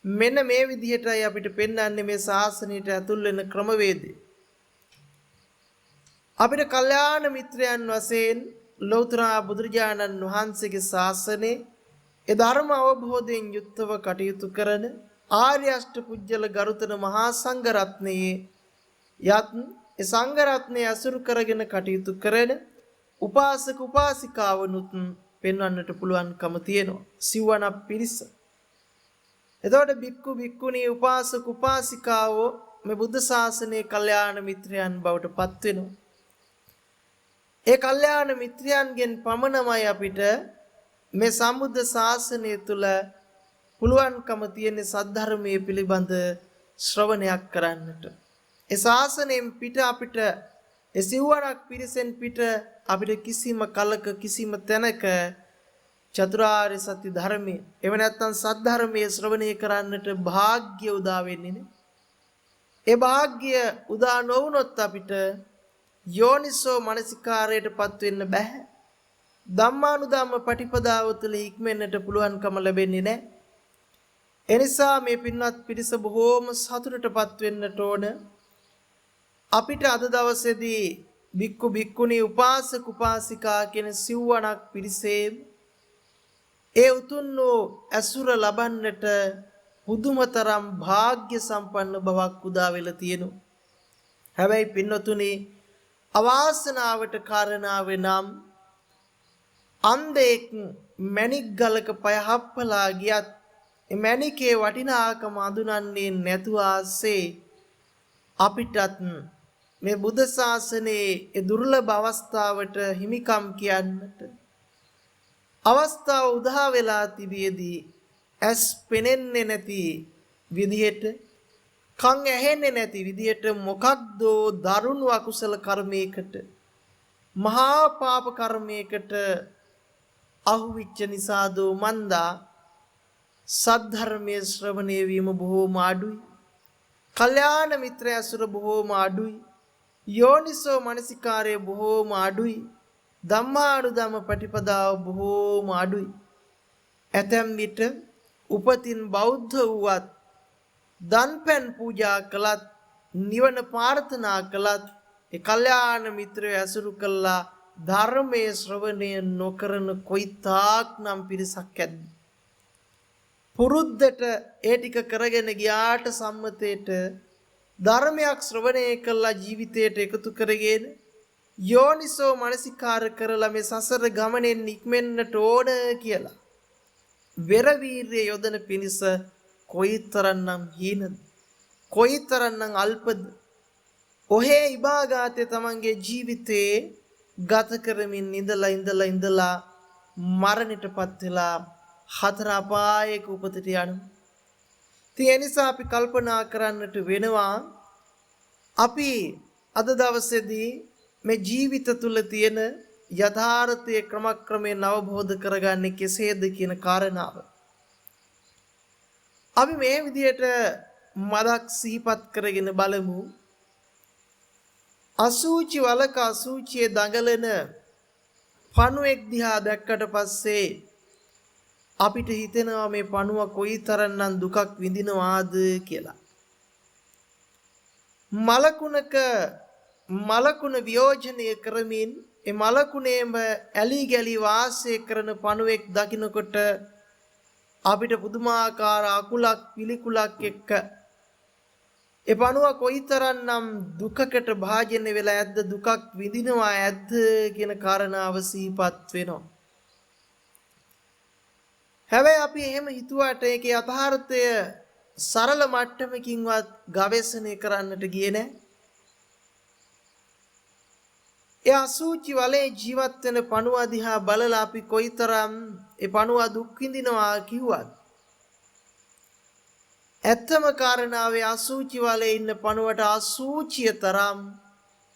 මෙන්න මේ විදිහටයි අපිට පෙන්වන්නේ මේ ශාසනයට ඇතුල් වෙන ක්‍රමවේදය. අපිට කල්යාණ මිත්‍රයන් වශයෙන් ලෞතර බුදුරජාණන් වහන්සේගේ ශාසනයේ ඒ ධර්ම අවබෝධයෙන් යුක්තව කටයුතු කරන ආර්ය අෂ්ට පුජ්‍යල ගරුතර මහා සංඝ රත්නයේ යත් ඒ සංඝ රත්නයේ අසුරු කරගෙන කටයුතු කරන උපාසක උපාසිකාවනුත් පෙන්වන්නට පුළුවන්කම තියෙනවා සිව්වණක් පිරිස. එතකොට බික්කු බික්කුණී උපාසක උපාසිකාවෝ මේ බුද්ධ ශාසනයේ කල්යාණ මිත්‍රයන් බවට පත් වෙනවා. ඒ කල්යාණ මිත්‍රයන්ගෙන් පමණමයි අපිට මේ සම්බුද්ධ ශාසනය තුල පුළුවන්කම තියෙන සද්ධර්මයේ පිළිබඳ ශ්‍රවණයක් කරන්නට. ඒ ශාසනයෙන් පිට අපිට ඒ සිව්වණක් පිරිසෙන් පිට අපිට කිසිම කලක කිසිම තැනක චතුරාර්ය සත්‍ය ධර්මයේ එව නැත්නම් සද්ධර්මයේ ශ්‍රවණය කරන්නට වාග්ය උදා වෙන්නේ නේ. ඒ වාග්ය උදා නොවුනොත් අපිට යෝනිසෝ මනසිකාරයටපත් වෙන්න බෑ. ධම්මානුධම්ම පටිපදාව තුළ ඉක්මෙන්නට පුළුවන්කම ලැබෙන්නේ නැහැ. එනිසා මේ පින්වත් පිරිස බොහෝම සතුටටපත් වෙන්නට ඕන. අපිට අද දවසේදී බික්කු බික්කුණී උපාසක උපාසිකා කියන සිව්වණක් පිරිසේ ඒ උතුම් වූ ඇසුර ලබන්නට පුදුමතරම් වාග්ය සම්පන්න බවක් උදා වෙලා තියෙනවා. හැබැයි පින්වතුනි අවාසනාවට කාරණාව නම් අන්දෙක් මණික් ගලක පය හප්පලා ගියත් ඒ මණිකේ වටිනාකම අඳුනන්නේ නැතුව ආසේ අපිටත් මේ බුද්ධ ශාසනයේ ඒ දුර්ලභ අවස්ථාවට හිමිකම් කියන්නට අවස්ථාව උදා වෙලා තිබියදී ඇස් පෙනෙන්නේ නැති විදිහට කන් ඇහෙන්නේ නැති විදිහට මොකක්දෝ දරුණු අකුසල කර්මයකට මහා පාප කර්මයකට අහුවිච්ච නිසා දෝ මන්දා සද්ධර්මයේ ශ්‍රවණය වීම බොහෝම අඩුයි. කල්යාණ මිත්‍ර ඇසුර බොහෝම අඩුයි. යෝනිසෝ මනසිකාරය බොහෝම අඩුයි. ධම්මානුධම්ම පටිපදාව බොහෝම අඩුයි. ඇතැම් විට උපතින් බෞද්ධ වුවත් දන්පැන් පූජා කළත් නිවන ප්‍රාර්ථනා කළත් ඒ කල්යාණ මිත්‍රය ඇසුරු කළා ධර්මයේ ශ්‍රවණය නොකරන කොයිතාක්නම් පිරිසක් ඇද්ද? පුරුද්දට ඒ ටික කරගෙන ගියාට සම්මතයට ධර්මයක් ශ්‍රවණය කළා ජීවිතයට එකතු කරගෙන යෝනිසෝ මනසිකාර කරලා මේ සසර ගමනෙන් නික්මෙන්නට ඕන කියලා වෙර වීර්ය යොදන පිණිස කොයිතරම්නම් හීනද කොයිතරම්නම් අල්පද ඔහේ ඉබාගාතේ තමන්ගේ ජීවිතේ ගත කරමින් ඉඳලා මරණයටපත් වෙලා හතර අපායක උපතට යනවා. ඒ නිසා අපි කල්පනා කරන්නට වෙනවා අපි අද දවසේදී මේ ජීවිත තුල තියෙන යථාර්ථයේ ක්‍රමක්‍රමයෙන් අවබෝධ කරගන්නේ කෙසේද කියන කාරණාව. අපි මේ විදිහට මදක් සිහිපත් කරගෙන බලමු. අසූචි වලක අසූචියේ දඟලන පණුවෙක් දිහා දැක්කට පස්සේ අපිට හිතෙනවා මේ පණුව කොයිතරම්නම් දුකක් විඳිනවාද කියලා. මලකුණ වියෝජනය කරමින් ඒ මලකුණේම ඇලි ගලි වාසය කරන පණුවෙක් දකින්නකොට අපිට පුදුමාකාර අකුලක් පිළිකුලක් එක්ක ඒ පණුව කොයිතරම්නම් දුකකට භාජනය වෙලා ඇද්ද දුකක් විඳිනවා ඇද්ද කියන කාරණාව සිහිපත් වෙනවා. හැබැයි අපි එහෙම හිතුවට ඒකේ යථාර්ථය සරල මට්ටමකින්වත් ගවේෂණය කරන්නට ගියේ නැහැ. ඒ අසූචි වලේ ජීවත් වෙන පණුව දිහා බලලා අපි කොයිතරම් ඒ පණුව දුක් විඳිනවා කිව්වත් ඇත්තම කාරණාවේ අසූචි වලේ ඉන්න පණුවට අසූචිය තරම්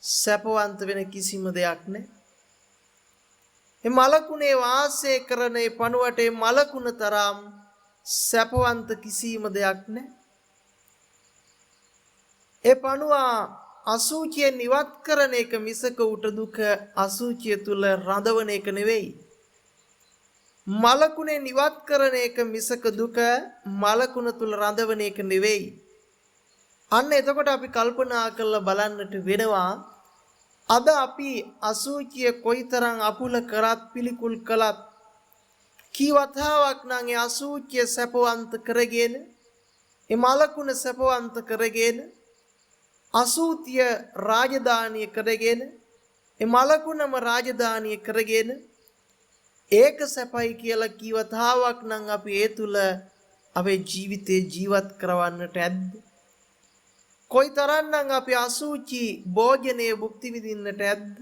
සැපවන්ත වෙන කිසිම දෙයක් නැහැ. ඒ මලකුණේ වාසය කරන ඒ පණුවට ඒ මලකුණ තරම් සැපවන්ත කිසිම දෙයක් නැහැ. ඒ පණුව අසූචිය නිවත් කරන එක මිසක උට දුක අසූචිය තුල රඳවන එක නෙවෙයි. මලකුණේ නිවත් කරන එක මිසක දුක මලකුණ තුල රඳවන එක නෙවෙයි. අන්න එතකොට අපි කල්පනා කරලා බලන්නට වෙනවා අද අපි අසුචිය කොයිතරම් අපුල කරත් පිළිකුල් කළත් කීවතාවක් නම් ඒ අසුචිය සැපවන්ත කරගෙන ඒ මලකුණ සැපවන්ත කරගෙන අසූතිය රාජධානිය කරගෙන ඒ මලකුණම රාජධානිය කරගෙන ඒක සැපයි කියලා කීවතාවක් නම් අපි ඒ තුල අපේ ජීවිතේ ජීවත් කරවන්නට ඇද්ද? කොයිතරම්නම් අපි අසුචි භෝජනයේ භුක්ති විඳින්නට ඇද්ද?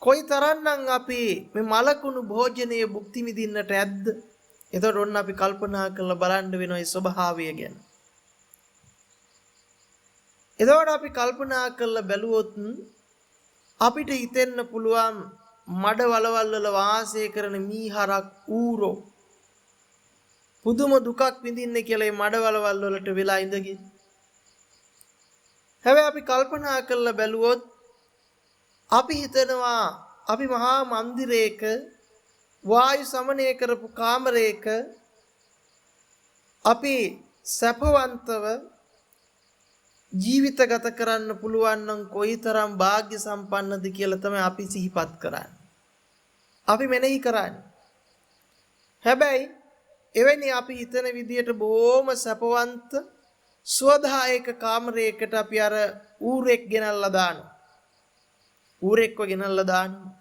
කොයිතරම්නම් අපි මේ මලකුණු භෝජනයේ භුක්ති විඳින්නට ඇද්ද? එතකොට ඔන්න අපි කල්පනා කරලා බලන්න වෙනවා ඒ ස්වභාවය ගැන. එතකොට අපි කල්පනා කරලා බැලුවොත් අපිට හිතෙන්න පුළුවන් මඩ වලවල් වල වාසය කරන මීහරක් ඌරෝ පුදුම දුකක් විඳින්නේ කියලා මේ මඩ වලවල් වලට වෙලා ඉඳගෙන. හැබැයි අපි කල්පනා කරලා බැලුවොත් අපි හිතනවා අපි මහා මන්දිරයක වායු සමනය කරපු කාමරයක අපි සැපවන්තව ජීවිත ගත කරන්න පුළුවන් නම් කොයිතරම් වාග්ය සම්පන්නද කියලා තමයි අපි සිහිපත් කරන්නේ. අපි මෙනෙහි කරන්නේ. හැබැයි එවැනි අපි හිතන විදියට බොහොම සැපවන්ත සුවදායක කාමරයකට අපි අර ඌරෙක් ගෙනල්ලා දානවා. ඌරෙක්ව ගෙනල්ලා දානවා.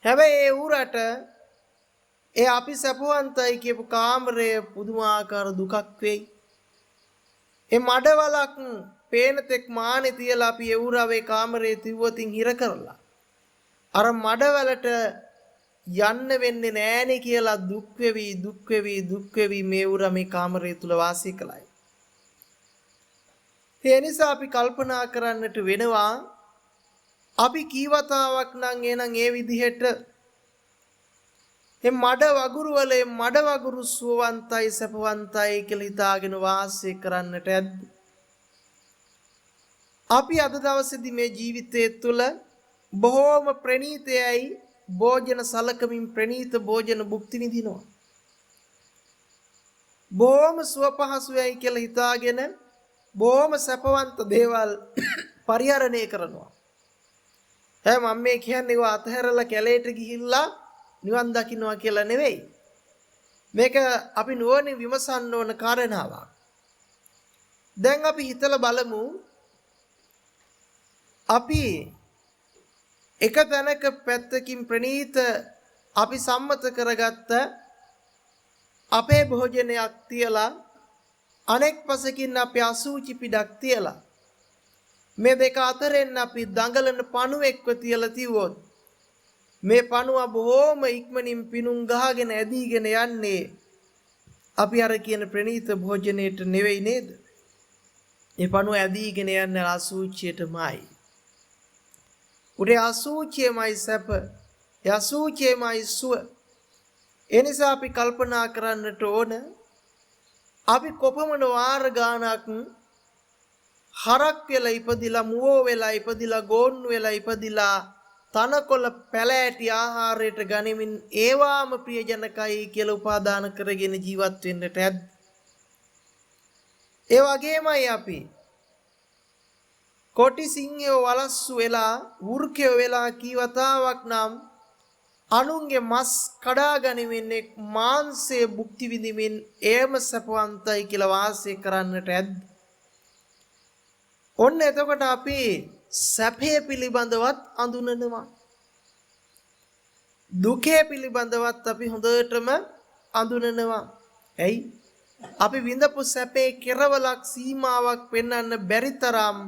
හැබැයි ඒ ඌරට ඒ අපි සැපවන්තයි කියපු කාමරය පුදුමාකාර දුකක් වෙයි. ඒ මඩවලක් පේන තෙක් මානේ තියලා අපි ඒ ඌරවේ කාමරේ තිව්වොතින් හිර කරලා අර මඩවලට යන්න වෙන්නේ නෑනේ කියලා දුක් වෙවි මේ ඌර මේ කාමරය තුල වාසය කළයි. ඒ නිසා අපි කල්පනා කරන්නට වෙනවා අපි කීවතාවක් නම් එනං ඒ විදිහට මේ මඩ වගුරු වල මඩ වගුරු සුවවන්තයි සැපවන්තයි කියලා හිතාගෙන වාසය කරන්නට ඇද්ද? අපි අද දවසේදී මේ ජීවිතය තුළ බොහෝම ප්‍රණීතයයි භෝජන සලකමින් ප්‍රණීත භෝජන භුක්ති විඳිනවා. බොහොම සුව පහසුයි කියලා හිතාගෙන බොහොම සැපවන්ත දේවල් පරිහරණය කරනවා. මම මේ කියන්නේ ඒවා අතහැරලා කැලේට ගිහිල්ලා නිවන් දකින්නවා කියලා නෙවෙයි. මේක අපි නුවණින් විමසන්න ඕන කාරණාවක්. දැන් අපි හිතලා බලමු අපි එක තැනක පැත්තකින් ප්‍රණීත අපි සම්මත කරගත්ත අපේ භෝජනයක් තියලා අනෙක් පසකින් අපි අසුචි පිටක් තියලා මේ දෙක අතරින් අපි දඟලන පණුවෙක්ව තියලා තියුවොත් මේ පණුව බොහොම ඉක්මනින් පිණුම් ගහගෙන ඇදීගෙන යන්නේ අපි අර කියන ප්‍රණීත භෝජනයේට නෙවෙයි නේද? මේ පණුව ඇදීගෙන යන්නේ අසුචියටමයි. උරේ අසුචියමයි සැප, අසුචියමයි සුව. ඒ නිසා අපි කල්පනා කරන්නට ඕන අපි කොපමණ වාර ගානක් හරක් වෙලා ඉපදිලා මුවෝ වෙලා ඉපදිලා ගෝන්නු වෙලා ඉපදිලා තනකොළ පැලෑටි ආහාරයට ගනිමින් ඒවාම ප්‍රියජනකයි කියලා උපාදාන කරගෙන ජීවත් වෙන්නට ඇද්ද? ඒ වගේමයි අපි කොටි සිංහයෝ වලස්සු වෙලා වෘකයෝ වෙලා කීවතාවක් නම් අනුන්ගේ මස් කඩා ගනිමින් මාංශයේ භුක්ති විඳිමින් ඒම සපවන්තයි කියලා වාසය කරන්නට ඇද්ද? ඔන්න එතකොට අපි සැපේ පිළිබඳවත් අඳුනනවා. දුකේ පිළිබඳවත් අපි හොඳටම අඳුනනවා. ඇයි? අපි විඳපු සැපේ කෙරවලක් සීමාවක් පෙන්වන්න බැරි තරම්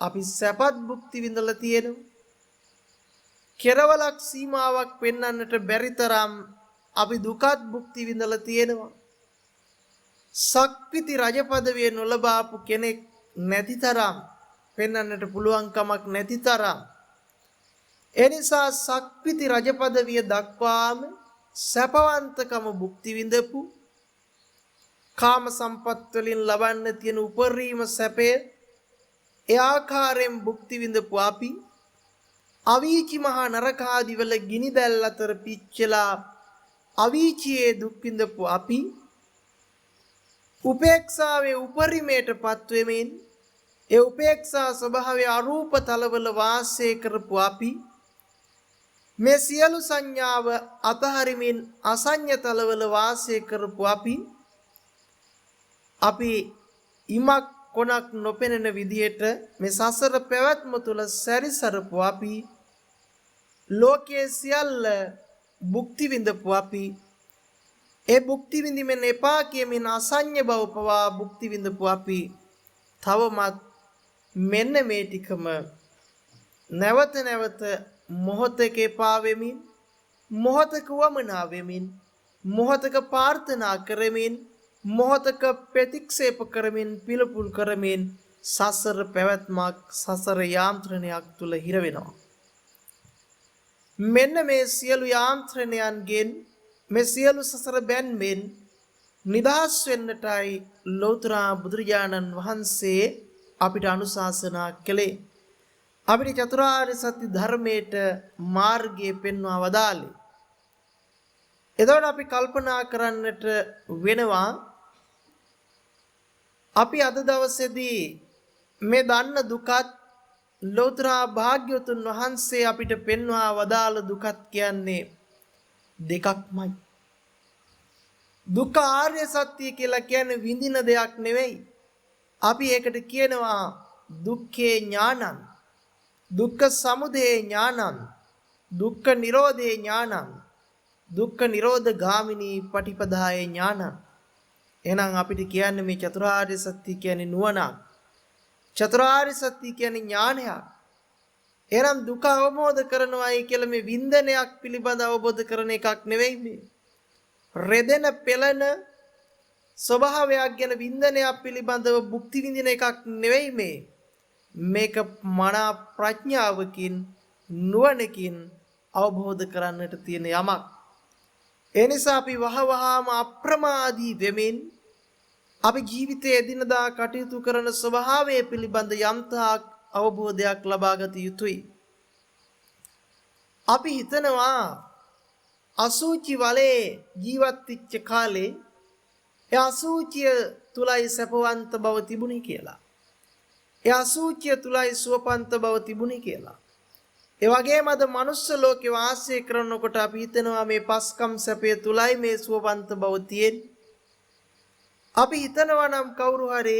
අපි සැපත් භුක්ති විඳලා තියෙනවා. කෙරවලක් සීමාවක් පෙන්වන්නට බැරි තරම් අපි දුකත් භුක්ති විඳලා තියෙනවා. සක්විති රජ පදවිය නොලබාපු කෙනෙක් නැති තරම් පෙන්වන්නට පුළුවන් කමක් නැති තරම් ඒ නිසා සක්විති රජ පදවිය දක්වාම සැපවන්තකම භුක්ති විඳපු කාම සම්පත් වලින් ලබන්න තියෙන උපරිම සැපය ඒ ආකාරයෙන් භුක්ති විඳපු අපි අවීචි මහා නරක ආදී වල ගිනි දැල් අතර පිච්චලා අවීචියේ දුක් විඳපු අපි උපේක්ෂාවේ උපරිමයටපත් වෙමින් ඒ උපේක්ෂා ස්වභාවයේ අරූප තලවල වාසය කරපු අපි මේ සියලු සංඥාව අතහරිමින් අසඤ්ඤ තලවල වාසය කරපු අපි ඉමක් කොනක් නොපෙනෙන විදියට මේ සසර පැවැත්ම තුල සැරිසරපු අපි ලෝකයේ සියල්ල භුක්ති විඳපු අපි ඒ භුක්ති විඳින්න එපා කියමින් අසඤ්ඤ බව පවා භුක්ති විඳපු අපි තවමත් මෙන්න මේ ටිකම නැවත නැවත මොහොතක එපා වෙමින් මොහොතක වමනා වෙමින් මොහොතක ප්‍රාර්ථනා කරමින් මොහොතක ප්‍රතික්ෂේප කරමින් පිළිපුල් කරමින් සසර පැවැත්මක් සසර යාන්ත්‍රණයක් තුල හිර වෙනවා. මෙන්න මේ සියලු යාන්ත්‍රණයන්ගෙන් මේ සියලු සසර බැන්මෙන් නිදහස් වෙන්නටයි ලෞතර බුදුරජාණන් වහන්සේ අපිට අනුශාසනා කළේ. අපිට චතුරාර්ය සත්‍ය ධර්මයට මාර්ගය පෙන්වා වදාළේ. එතකොට අපි කල්පනා කරන්නට වෙනවා අපි අද දවසේදී මේ දන්න දුකත් ලෞතර භාග්‍යවතුන් වහන්සේ අපිට පෙන්වා වදාළ දුකත් කියන්නේ දෙකක්මයි. දුක්ඛ ආර්ය සත්‍ය කියලා කියන්නේ විඳින දෙයක් නෙවෙයි. අපි ඒකට කියනවා දුක්ඛේ ඥානං, දුක්ඛ සමුදය ඥානං, දුක්ඛ නිරෝධේ ඥානං, දුක්ඛ නිරෝධ ගාමිනී පටිපදාය ඥානං. එහෙනම් අපිට කියන්නේ මේ චතුරාර්ය සත්‍ය කියන්නේ නුවණක්. චතුරාර්ය සත්‍ය කියන්නේ ඥානයක්. එහෙනම් දුක අවබෝධ කරනවායි කියලා මේ වින්දනයක් පිළිබඳ අවබෝධ කරන එකක් නෙවෙයි මේ. රෙදෙන පෙළෙන ස්වභාවයක් ගැන වින්දනයක් පිළිබඳව භුක්ති විඳින එකක් නෙවෙයි මේ. මේක මනා ප්‍රඥාවකින් නුවණකින් අවබෝධ කරන්නට තියෙන යමක්. ඒ නිසා අපි වහවහාම අප්‍රමාදී වෙමින් අපි ජීවිතයේ එදිනදා කටයුතු කරන ස්වභාවය පිළිබඳ යම්තාක් අවබෝධයක් ලබා ගත යුතුයි. අපි හිතනවා අසුචි වලේ ජීවත් වෙච්ච කාලේ ඒ අසුචිය තුලයි සැපවන්ත බව තිබුණේ කියලා. ඒ අසුචිය තුලයි සුවපන්ත බව තිබුණේ කියලා. ඒ වගේම අද මනුස්ස ලෝකේ වාසය කරනකොට අපි හිතනවා මේ පස්කම් සැපය තුලයි මේ සුවපන්ත බව තියෙන්නේ. අපි හිතනවා නම් කවුරු හරි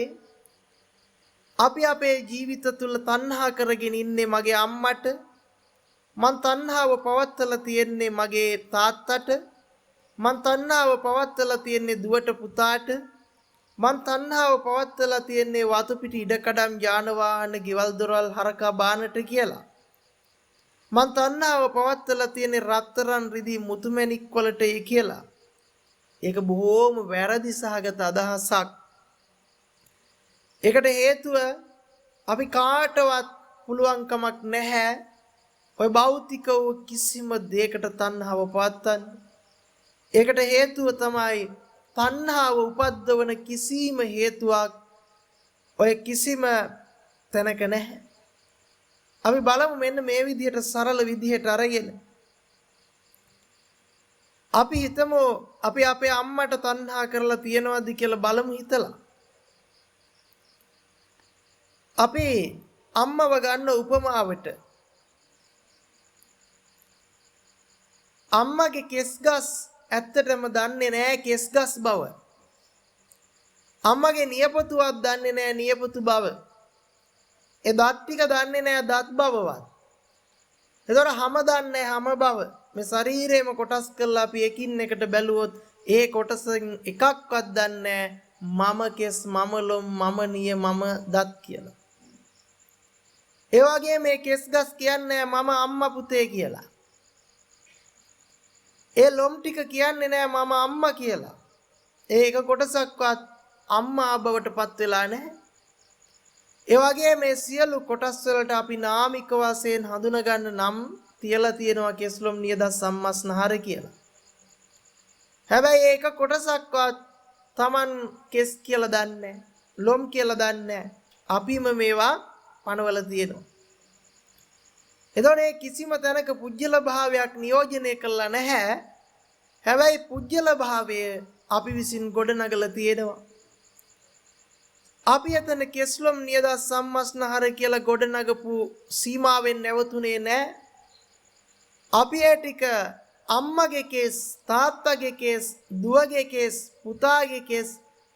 අපි අපේ ජීවිත තුල තණ්හා කරගෙන ඉන්නේ මගේ අම්මට, මං තණ්හාව පවත්තලා තියෙන්නේ මගේ තාත්තට, මං තණ්හාව පවත්තලා තියෙන්නේ දුවට පුතාට, මං තණ්හාව පවත්තලා තියෙන්නේ වතු පිටි ඉඩකඩම් යාන වාහන ගෙවල් දොරවල් හරකා බානට කියලා. මං තණ්හාව පවත්තලා තියෙන්නේ රත්තරන් රිදී මුතුමැණික් වලටයි කියලා. ඒක බොහෝම වැරදි සහගත අදහසක්. ඒකට හේතුව අපි කාටවත් පුළුවන් කමක් නැහැ ඔය භෞතික වූ කිසිම දෙයකට තණ්හාව පවත්තන්න. ඒකට හේතුව තමයි තණ්හාව උපද්දවන කිසිම හේතුවක් ඔය කිසිම තැනක නැහැ. අපි බලමු මෙන්න මේ විදිහට සරල විදිහට අරගෙන. අපි හිතමු අපි අපේ අම්මට තණ්හා කරලා තියනවාද කියලා බලමු හිතලා. අපි අම්මව ගන්න උපමාවට අම්මගේ කෙස් ගස් ඇත්තටම දන්නේ නැහැ කෙස් ගස් බව. අම්මගේ නියපොතුවක් දන්නේ නැහැ නියපොතු බව. ඒ දත් ටික දන්නේ නැහැ දත් බවවත්. ඒතර හැම දන්නේ හැම බව. මේ ශරීරේම කොටස් කරලා අපි එකින් එකට බැලුවොත් ඒ කොටසෙන් එකක්වත් දන්නේ මම කෙස් මම ලොම් මම නිය මම දත් කියලා. ඒ වගේ මේ කෙස් ගස් කියන්නේ මම අම්මා පුතේ කියලා. ඒ ලොම් ටික කියන්නේ නෑ මම අම්මා කියලා. ඒක කොටසක්වත් අම්මා බවටපත් වෙලා නැහැ. ඒ වගේ මේ සියලු කොටස් වලට අපි නාමික වශයෙන් හඳුන ගන්න නම් තියලා තියෙනවා කෙස්ලොම් නියද සම්මස්නහර කියලා. හැබැයි ඒක කොටසක්වත් Taman කෙස් කියලා දන්නේ ලොම් කියලා දන්නේ අපිම මේවා පනවල තියෙනවා. එතකොට කිසිම තැනක පුජ්‍යල භාවයක් නියෝජනය කළා නැහැ. හැබැයි පුජ්‍යල භාවය අපි විසින් ගොඩනගලා තියෙනවා. අපි එතන කෙස්ලොම් නියදත් සම්මස්නහර කියලා ගොඩනගපු සීමාවෙන් නැවතුනේ නැහැ. අපි ඒ ටික අම්මගේ කේස්, තාත්තගේ කේස්, දුවගේ කේස්, පුතාගේ කේස්,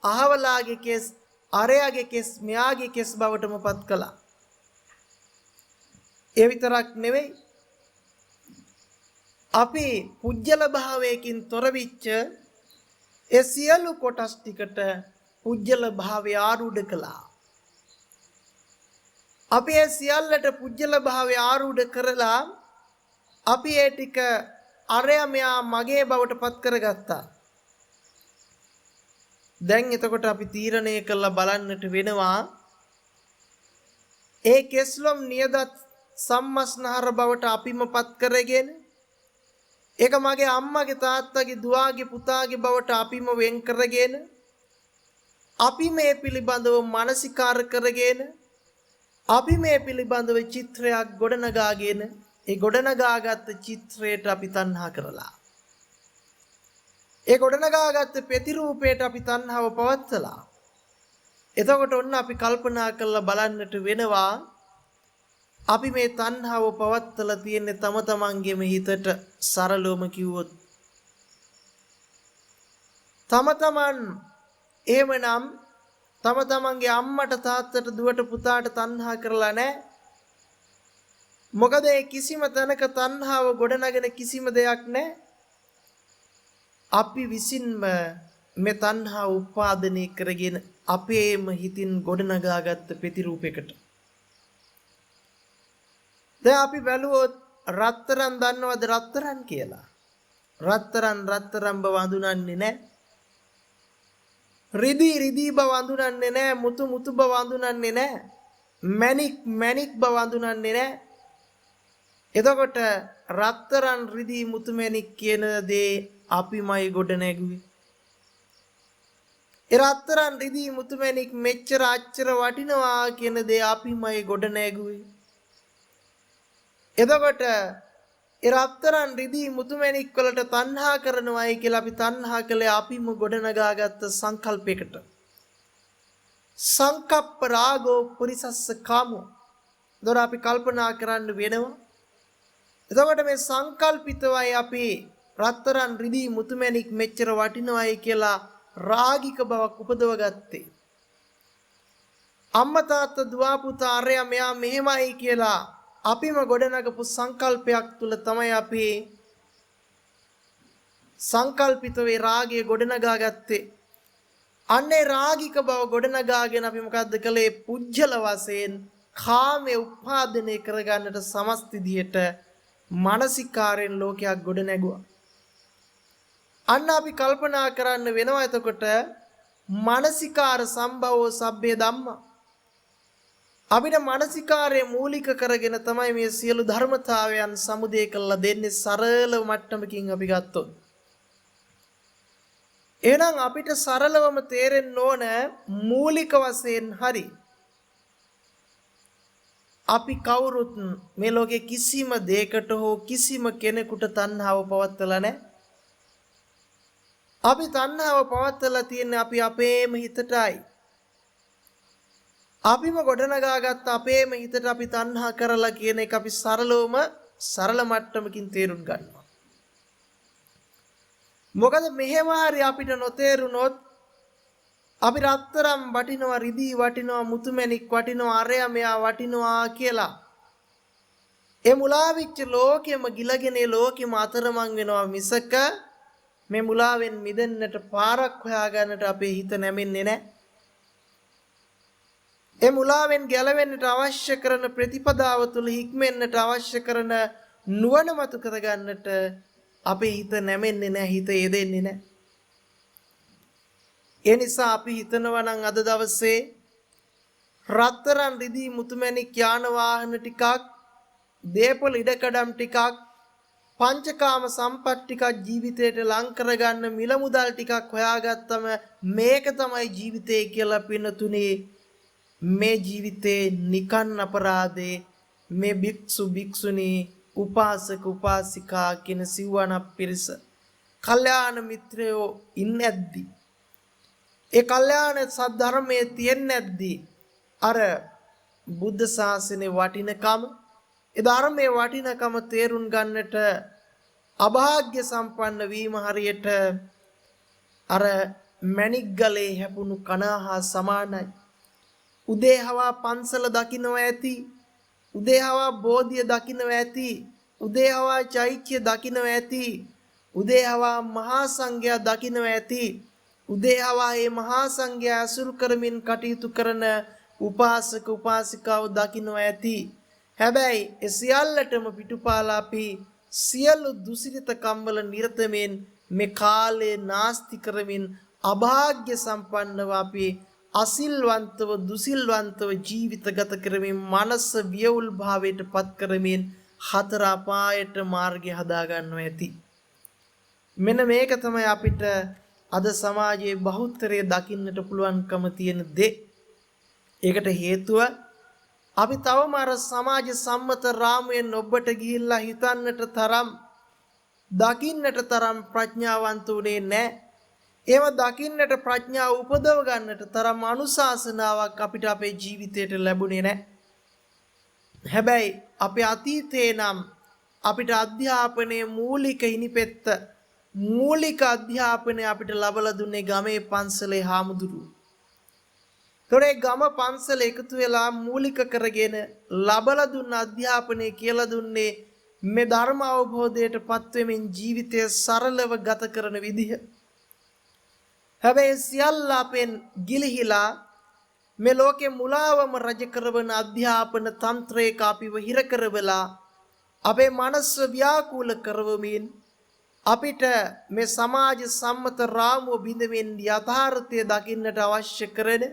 අහවලාගේ කේස්, අරයාගේ කේස්, මෙයාගේ කේස් බවටම පත් කළා. ඒ විතරක් නෙවෙයි, අපි පුජ්‍යල භාවයකින් තොර විච්ච ඒ සියලු කොටස් ටිකට පුජ්‍යල භාවය ආරූඪ කළා. අපි ඒ සියල්ලට පුජ්‍යල භාවය ආරූඪ කරලා අපි ඒ ටික අරයා මෙයා මගේ බවට පත් කරගත්තා. දැන් එතකොට අපි තීරණය කළා බලන්නට වෙනවා ඒ කෙස්ලොම් නියදත් සම්මස්නහර බවට අපිම පත් කරගෙන ඒක මගේ අම්මගේ තාත්තගේ දුවගේ පුතාගේ බවට අපිම වෙන් කරගෙන අපි මේ පිළිබඳව මානසිකාර කරගෙන අපි මේ පිළිබඳව චිත්‍රයක් ගොඩනගාගෙන ඒ ගොඩනගාගත් චිත්‍රයට අපි තණ්හා කරලා ඒ ගොඩනගාගත් ප්‍රතිරූපයට අපි තණ්හාව පවත්තලා එතකොට ඔන්න අපි කල්පනා කරලා බලන්නට වෙනවා අපි මේ තණ්හාව පවත්තලා තියෙන්නේ තම තමන්ගේම හිතට සරලවම කිව්වොත් තම තමන් එහෙමනම් තම තමන්ගේ අම්මට තාත්තට දුවට පුතාට තණ්හා කරලා නැහැ. මොකද ඒ කිසිම තැනක තණ්හාව ගොඩනගෙන කිසිම දෙයක් නැහැ. අපි විසින්ම මේ තණ්හාව උපාදනය කරගෙන අපේම හිතින් ගොඩනගාගත්ත ප්‍රතිරූපයකට. දැන් අපි බැලුවොත් රත්තරන් දන්නවද රත්තරන් කියලා? රත්තරන් බව අඳුනන්නේ නැහැ. රිදී බව අඳුනන්නේ නැහැ. මුතු බව අඳුනන්නේ නැහැ. මණික් බව අඳුනන්නේ නැහැ. එතකොට රත්තරන් රිදී මුතු මණික් කියන දේ අපිමයි ගොඩ නැගුවේ. ඒ රත්තරන් රිදී මුතු මණික් මෙච්චර අච්චර වටිනවා කියන දේ අපිමයි ගොඩ නැගුවේ. එතකොට ඒ රත්තරන් රිදී මුතු මණික් වලට තණ්හා කරනවායි කියලා අපි තණ්හා කළේ අපිම ගොඩනගාගත්ත සංකල්පයකට. සංකප්ප රාගෝ පුරිසස්ස කාමෝ. දොර අපි කල්පනා කරන්න වෙනවා. එතකොට මේ සංකල්පිතවයි අපි රත්තරන් රිදී මුතු මණික් මෙච්චර වටිනවායි කියලා රාගික බවක් උපදව ගත්තේ. අම්මා තාත්තා දුව පුතා අරයා මෙයා මෙහෙමයි කියලා අපිම ගොඩනගපු සංකල්පයක් තුල තමයි අපි සංකල්පිත වේ රාගය ගොඩනගා ගත්තේ. අන්නේ රාගික බව ගොඩනගාගෙන අපි මොකද්ද කළේ? පුජ්‍යල වශයෙන් කාමයේ උපාදනය කරගන්නට සමස්තිදියට මානසිකාරයෙන් ලෝකයක් ගොඩ නැගුවා. අන්න අපි කල්පනා කරන්න වෙනවා එතකොට මානසිකාර සම්භවෝ සබ්බේ ධම්මා. අපිට මානසිකාරය මූලික කරගෙන තමයි මේ සියලු ධර්මතාවයන් සමුදේ කරලා දෙන්නේ සරල මට්ටමකින් අපි ගත්තොත්. එහෙනම් අපිට සරලවම තේරෙන්න ඕන මූලික වශයෙන් හරි අපි කවුරුත් මේ ලෝකේ කිසිම දෙයකට හෝ කිසිම කෙනෙකුට තණ්හාව පවත්තලා නැහැ. අපි තණ්හාව පවත්තලා තියෙන්නේ අපි අපේම හිතටයි. අපිම ගොඩනගාගත්ත අපේම හිතට අපි තණ්හා කරලා කියන එක අපි සරලවම සරල මට්ටමකින් තේරුම් ගන්නවා. මොකද මෙහෙම හරි අපිට නොතේරුනොත් අපි රත්තරන් වටිනවා රිදී වටිනවා මුතු මැණික් වටිනවා අරයා මෙයා වටිනවා කියලා ඒ මුලාවිච්ච ලෝකෙම ගිලගෙන ලෝකෙම අතරමං වෙනවා මිසක මේ මුලාවෙන් මිදෙන්නට පාරක් හොයාගන්නට අපේ හිත නැමෙන්නේ නැහැ. ඒ මුලාවෙන් ගැලවෙන්නට අවශ්‍ය කරන ප්‍රතිපදාව තුල හික්මෙන්නට අවශ්‍ය කරන නුවණ මතු කරගන්නට අපේ හිත නැමෙන්නේ නැහැ, හිත යෙදෙන්නේ නැහැ. ඒ නිසා අපි හිතනවා නම් අද දවසේ රත්තරන් රිදී මුතුමැණික් යාන වාහන ටිකක්, දේපොළ ඉඩකඩම් ටිකක්, පංචකාම සම්පත් ටිකක් ජීවිතේට ලං කරගන්න මිල මුදල් ටිකක් හොයාගත්තම මේක තමයි ජීවිතය කියලා පින්නතුනේ. මේ ජීවිතේ නිකන් අපරාධේ මේ භික්ෂු භික්ෂුණී උපාසක උපාසිකා කියන සිව්වන පිරිස කල්යාණ මිත්‍රයෝ ඉන්නැද්දි ඒ කල්යාණ සද්ධර්මයේ තියෙන්නේ නැද්දී අර බුද්ධ ශාසනයේ වටිනකම ඒ ධර්මයේ වටිනකම තේරුම් ගන්නට අභාග්‍ය සම්පන්න වීම හරියට අර මණික් ගලේ හැපුණු කණහා සමානයි. උදේහවා පන්සල දකින්නව ඇති, උදේහවා බෝධිය දකින්නව ඇති, උදේහවා චෛත්‍ය දකින්නව ඇති, උදේහවා මහා සංඝයා දකින්නව ඇති, උදේහවා මේ මහා සංඝයා අසුරු කරමින් කටයුතු කරන උපාසක උපාසිකාව දකින්නව ඇති. හැබැයි ඒ සියල්ලටම පිටුපාලා අපි සියලු දුසිරිත කම්වල නිරතමින් මේ කාලේ නාස්ති කරමින් අභාග්‍ය සම්පන්නව අපි අසිල්වන්තව දුසිල්වන්තව ජීවිත ගත කරමින් මනස වියවුල් භාවයට පත් කරමින් හතර අපායට මාර්ගය හදා ගන්නවා ඇති. මෙන්න මේක තමයි අපිට අද සමාජයේ බහුතරය දකින්නට පුළුවන්කම තියෙන දේ. ඒකට හේතුව අපි තවම අර සමාජ සම්මත රාමුවෙන් ඔබට ගිහිල්ලා හිතන්නට තරම් දකින්නට තරම් ප්‍රඥාවන්ත උනේ නැහැ. ඒව දකින්නට ප්‍රඥාව උපදව ගන්නට තරම් අනුශාසනාවක් අපිට අපේ ජීවිතයට ලැබුණේ නැහැ. හැබැයි අපේ අතීතේ නම් අපිට අධ්‍යාපනයේ මූලික ඉනිපෙත්ත මූලික අධ්‍යාපනය අපිට ලබලා දුන්නේ ගමේ පන්සලේ හාමුදුරුවෝ. තොරේ ගම පන්සල එකතු වෙලා මූලික කරගෙන ලබලා දුන්න අධ්‍යාපනය කියලා දුන්නේ මේ ධර්ම අවබෝධයට පත් වෙමින් ජීවිතය සරලව ගත කරන විදිහ. හැබැයි සියල්ල අපෙන් ගිලිහිලා මේ ලෝකේ මුලාවම රජ කරවන අධ්‍යාපන තන්ත්‍රයක අපිව හිර කරවලා අපේ මනස ව්‍යාකූල කරවමින් අපිට මේ සමාජ සම්මත රාමුව බිඳමින් යථාර්ථය දකින්නට අවශ්‍ය කරන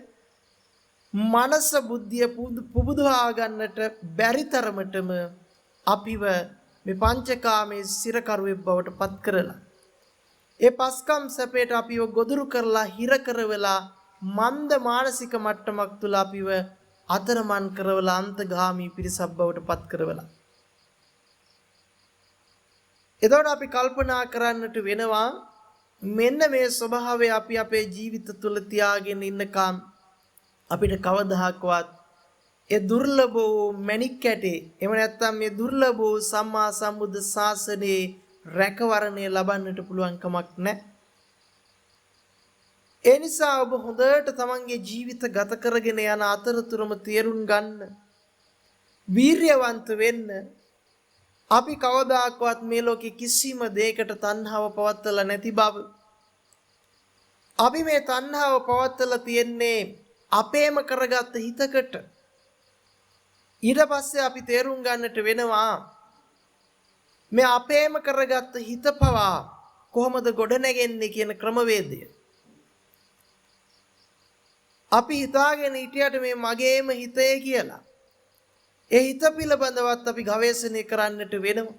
මනස බුද්ධිය පුබුදවා ගන්නට බැරි තරමටම අපිව මේ පංචකාමයේ සිරකරුවෙක් බවට පත් කරලා ඒ පස්කම් සැපයට අපිව ගොදුරු කරලා හිර කරවලා මන්ද මානසික මට්ටමක් තුල අපිව අතරමන් කරවලා අන්තගාමී පිරිසක් බවට පත් කරවලා. එතකොට අපි කල්පනා කරන්නට වෙනවා මෙන්න මේ ස්වභාවය අපි අපේ ජීවිත තුල තියාගෙන ඉන්නකම් අපිට කවදාහක්වත් ඒ දුර්ලභ වූ මණික් කැටේ එහෙම නැත්නම් මේ දුර්ලභ වූ සම්මා සම්බුද්ධ ශාසනයේ රැකවරණය ලබන්නට පුළුවන් කමක් නැහැ. ඒ නිසා ඔබ හොඳට තමන්ගේ ජීවිත ගත කරගෙන යන අතරතුරම තේරුම් ගන්න වීරියවන්ත වෙන්න. අපි කවදාකවත් මේ ලෝකේ කිසිම දෙයකට තණ්හාව පවත්තලා නැති බව. අපි මේ තණ්හාව පවත්තලා තියෙන්නේ අපේම කරගත්ත හිතකට. ඊට පස්සේ අපි තේරුම් ගන්නට වෙනවා මේ අපේම කරගත්ත හිත පවා කොහොමද ගොඩනැගෙන්නේ කියන ක්‍රමවේදය. අපි හිතාගෙන හිටියට මේ මගේම හිතේ කියලා. ඒ හිත පිළිබඳවත් අපි ගවේෂණය කරන්නට වෙනවා.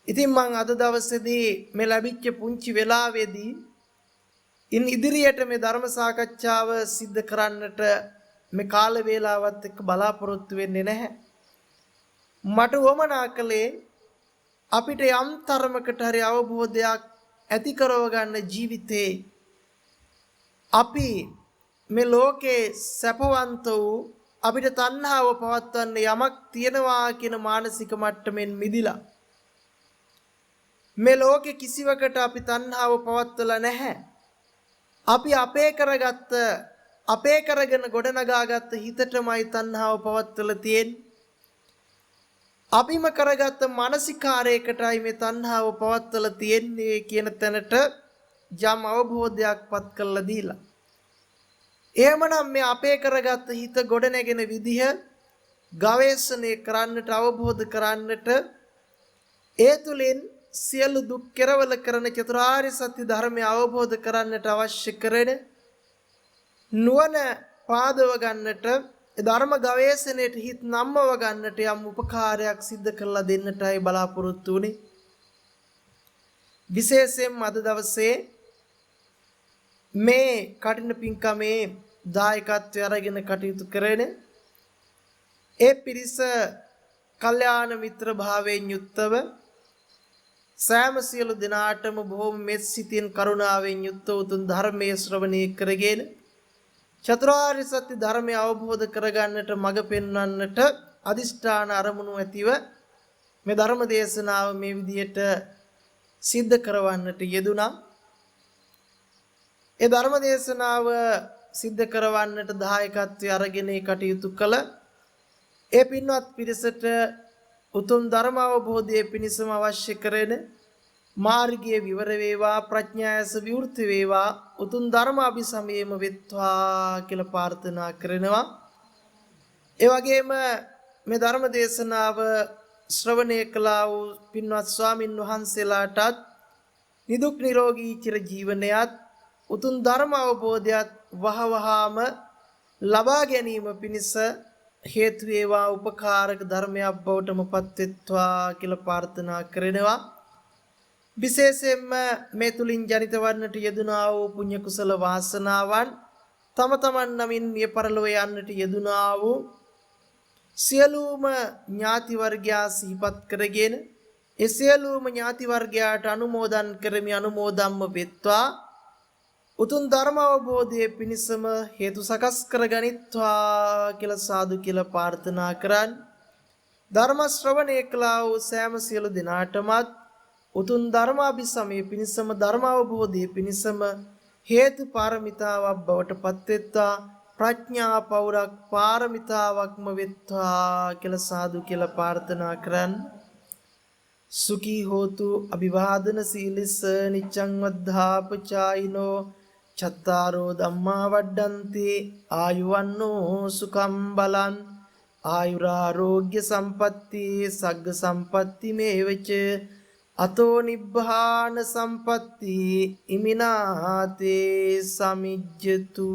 ඉතින් මම අද දවසේදී මේ ලැබිච්ච පුංචි වෙලාවේදී ඉන් ඉදිරියට මේ ධර්ම සාකච්ඡාව සිද්ධ කරන්නට මේ කාල වේලාවත් එක්ක බලාපොරොත්තු වෙන්නේ නැහැ. මට වමනා කළේ අපිට යම් තරමකට හරි අවබෝධයක් ඇති කරව ගන්න ජීවිතේ අපි මේ ලෝකේ සැපවන්ත වූ අපිට තණ්හාව පවත්වන්න යමක් තියනවා කියන මානසික මට්ටමින් මිදිලා මේ ලෝකේ කිසිවකට අපි තණ්හාව පවත්වලා නැහැ. අපි අපේ කරගෙන ගොඩනගාගත්ත හිතටමයි තණ්හාව පවත්වලා තියෙන්නේ. අපිම කරගත්ත මානසිකාරයකටයි මේ තණ්හාව පවත්වලා තියෙන්නේ කියන තැනට යම් අවබෝධයක් පත් කරලා දීලා. එහෙමනම් මේ අපේ කරගත්ත හිත ගොඩනැගෙන විදිහ ගවේෂණය කරන්නට අවබෝධ කරන්නට ඒ තුලින් සියලු දුක් කෙරවල කරන චතුරාර්ය සත්‍ය ධර්මය අවබෝධ කරන්නට අවශ්‍ය කරන නුවණ පාදව ගන්නට ධර්ම ගවේෂණයට හිත නම්මව ගන්නට යම් උපකාරයක් සිද්ධ කරලා දෙන්නටයි බලාපොරොත්තු වෙන්නේ. විශේෂයෙන්ම අද දවසේ මේ කටින පින්කමේ දායකත්වය අරගෙන කටයුතු කරන ඒ පිරිස කල්යාණ මිත්‍ර භාවයෙන් යුක්තව සෑම සියලු දෙනාටම බොහොම මෙත් සිතින් කරුණාවෙන් යුක්ත උතුම් ධර්මයේ ශ්‍රවණය කරගෙන චතුරාර්ය සත්‍ය ධර්මය අවබෝධ කරගන්නට මඟ පෙන්වන්නට අදිෂ්ඨාන අරමුණු ඇතිව මේ ධර්ම දේශනාව මේ විදියට සිද්ධ කරවන්නට යෙදුණා. ඒ ධර්ම දේශනාව සිද්ධ කරවන්නට දායකත්වයේ අරගෙන කටයුතු කළ ඒ පින්වත් පිරිසට උතුම් ධර්ම අවබෝධයේ පිණිසම අවශ්‍ය කරන මාර්ගයේ විවර වේවා, ප්‍රඥායස විවෘත වේවා, උතුම් ධර්ම අභිසමයම වෙත්වා කියලා ප්‍රාර්ථනා කරනවා. ඒ වගේම මේ ධර්ම දේශනාව ශ්‍රවණය කළා වූ පින්වත් ස්වාමින් වහන්සේලාටත් නිදුක් නිරෝගී චිර ජීවනයත් උතුම් ධර්ම අවබෝධයත් වහවහාම ලබා ගැනීම පිණිස හේතු වේවා, උපකාරක ධර්මයක් බවටම පත් වෙත්වා කියලා ප්‍රාර්ථනා කරනවා. විශේෂයෙන්ම මේ තුලින් ජනිත වන්නට යෙදුනා වූ පුණ්‍ය කුසල වාසනාවන් තම තමන් නමින් මිය පරලොව යන්නට යෙදුනා වූ සියලුම ඥාති වර්ගයා සිහිපත් කරගෙන ඒ සියලුම ඥාති වර්ගයාට අනුමෝදන් කරමි. අනුමෝදම්ම වෙත්වා. උතුම් ධර්ම අවබෝධයේ පිණිසම හේතු සකස් කරගනිත්වා කියලා සාදු කියලා ප්‍රාර්ථනා කරන් ධර්ම ශ්‍රවණය කළා වූ සෑම සියලු දෙනාටමත් උතුම් ධර්මාභිසමයේ පිණිසම ධර්ම අවබෝධයේ පිණිසම හේතු පාරමිතාවක් බවට පත් වෙත්වා. ප්‍රඥා පෞරක් පාරමිතාවක්ම වෙත්වා කියලා සාදු කියලා ප්‍රාර්ථනා කරන් සුඛී හෝතු අභිවාදන සීලිස්ස නිච්ඡං වද්ධාපචායිනෝ චත්තාරෝ ධම්මා වඩ්ඩන්ති ආයුවන්නෝ සුඛම් බලං ආයුරාෝග්‍ය සම්පatti සග්ග සම්පatti මේවච අතෝ නිබ්බාන සම්පatti ඉමිනාතේ සමිජ්ජතු.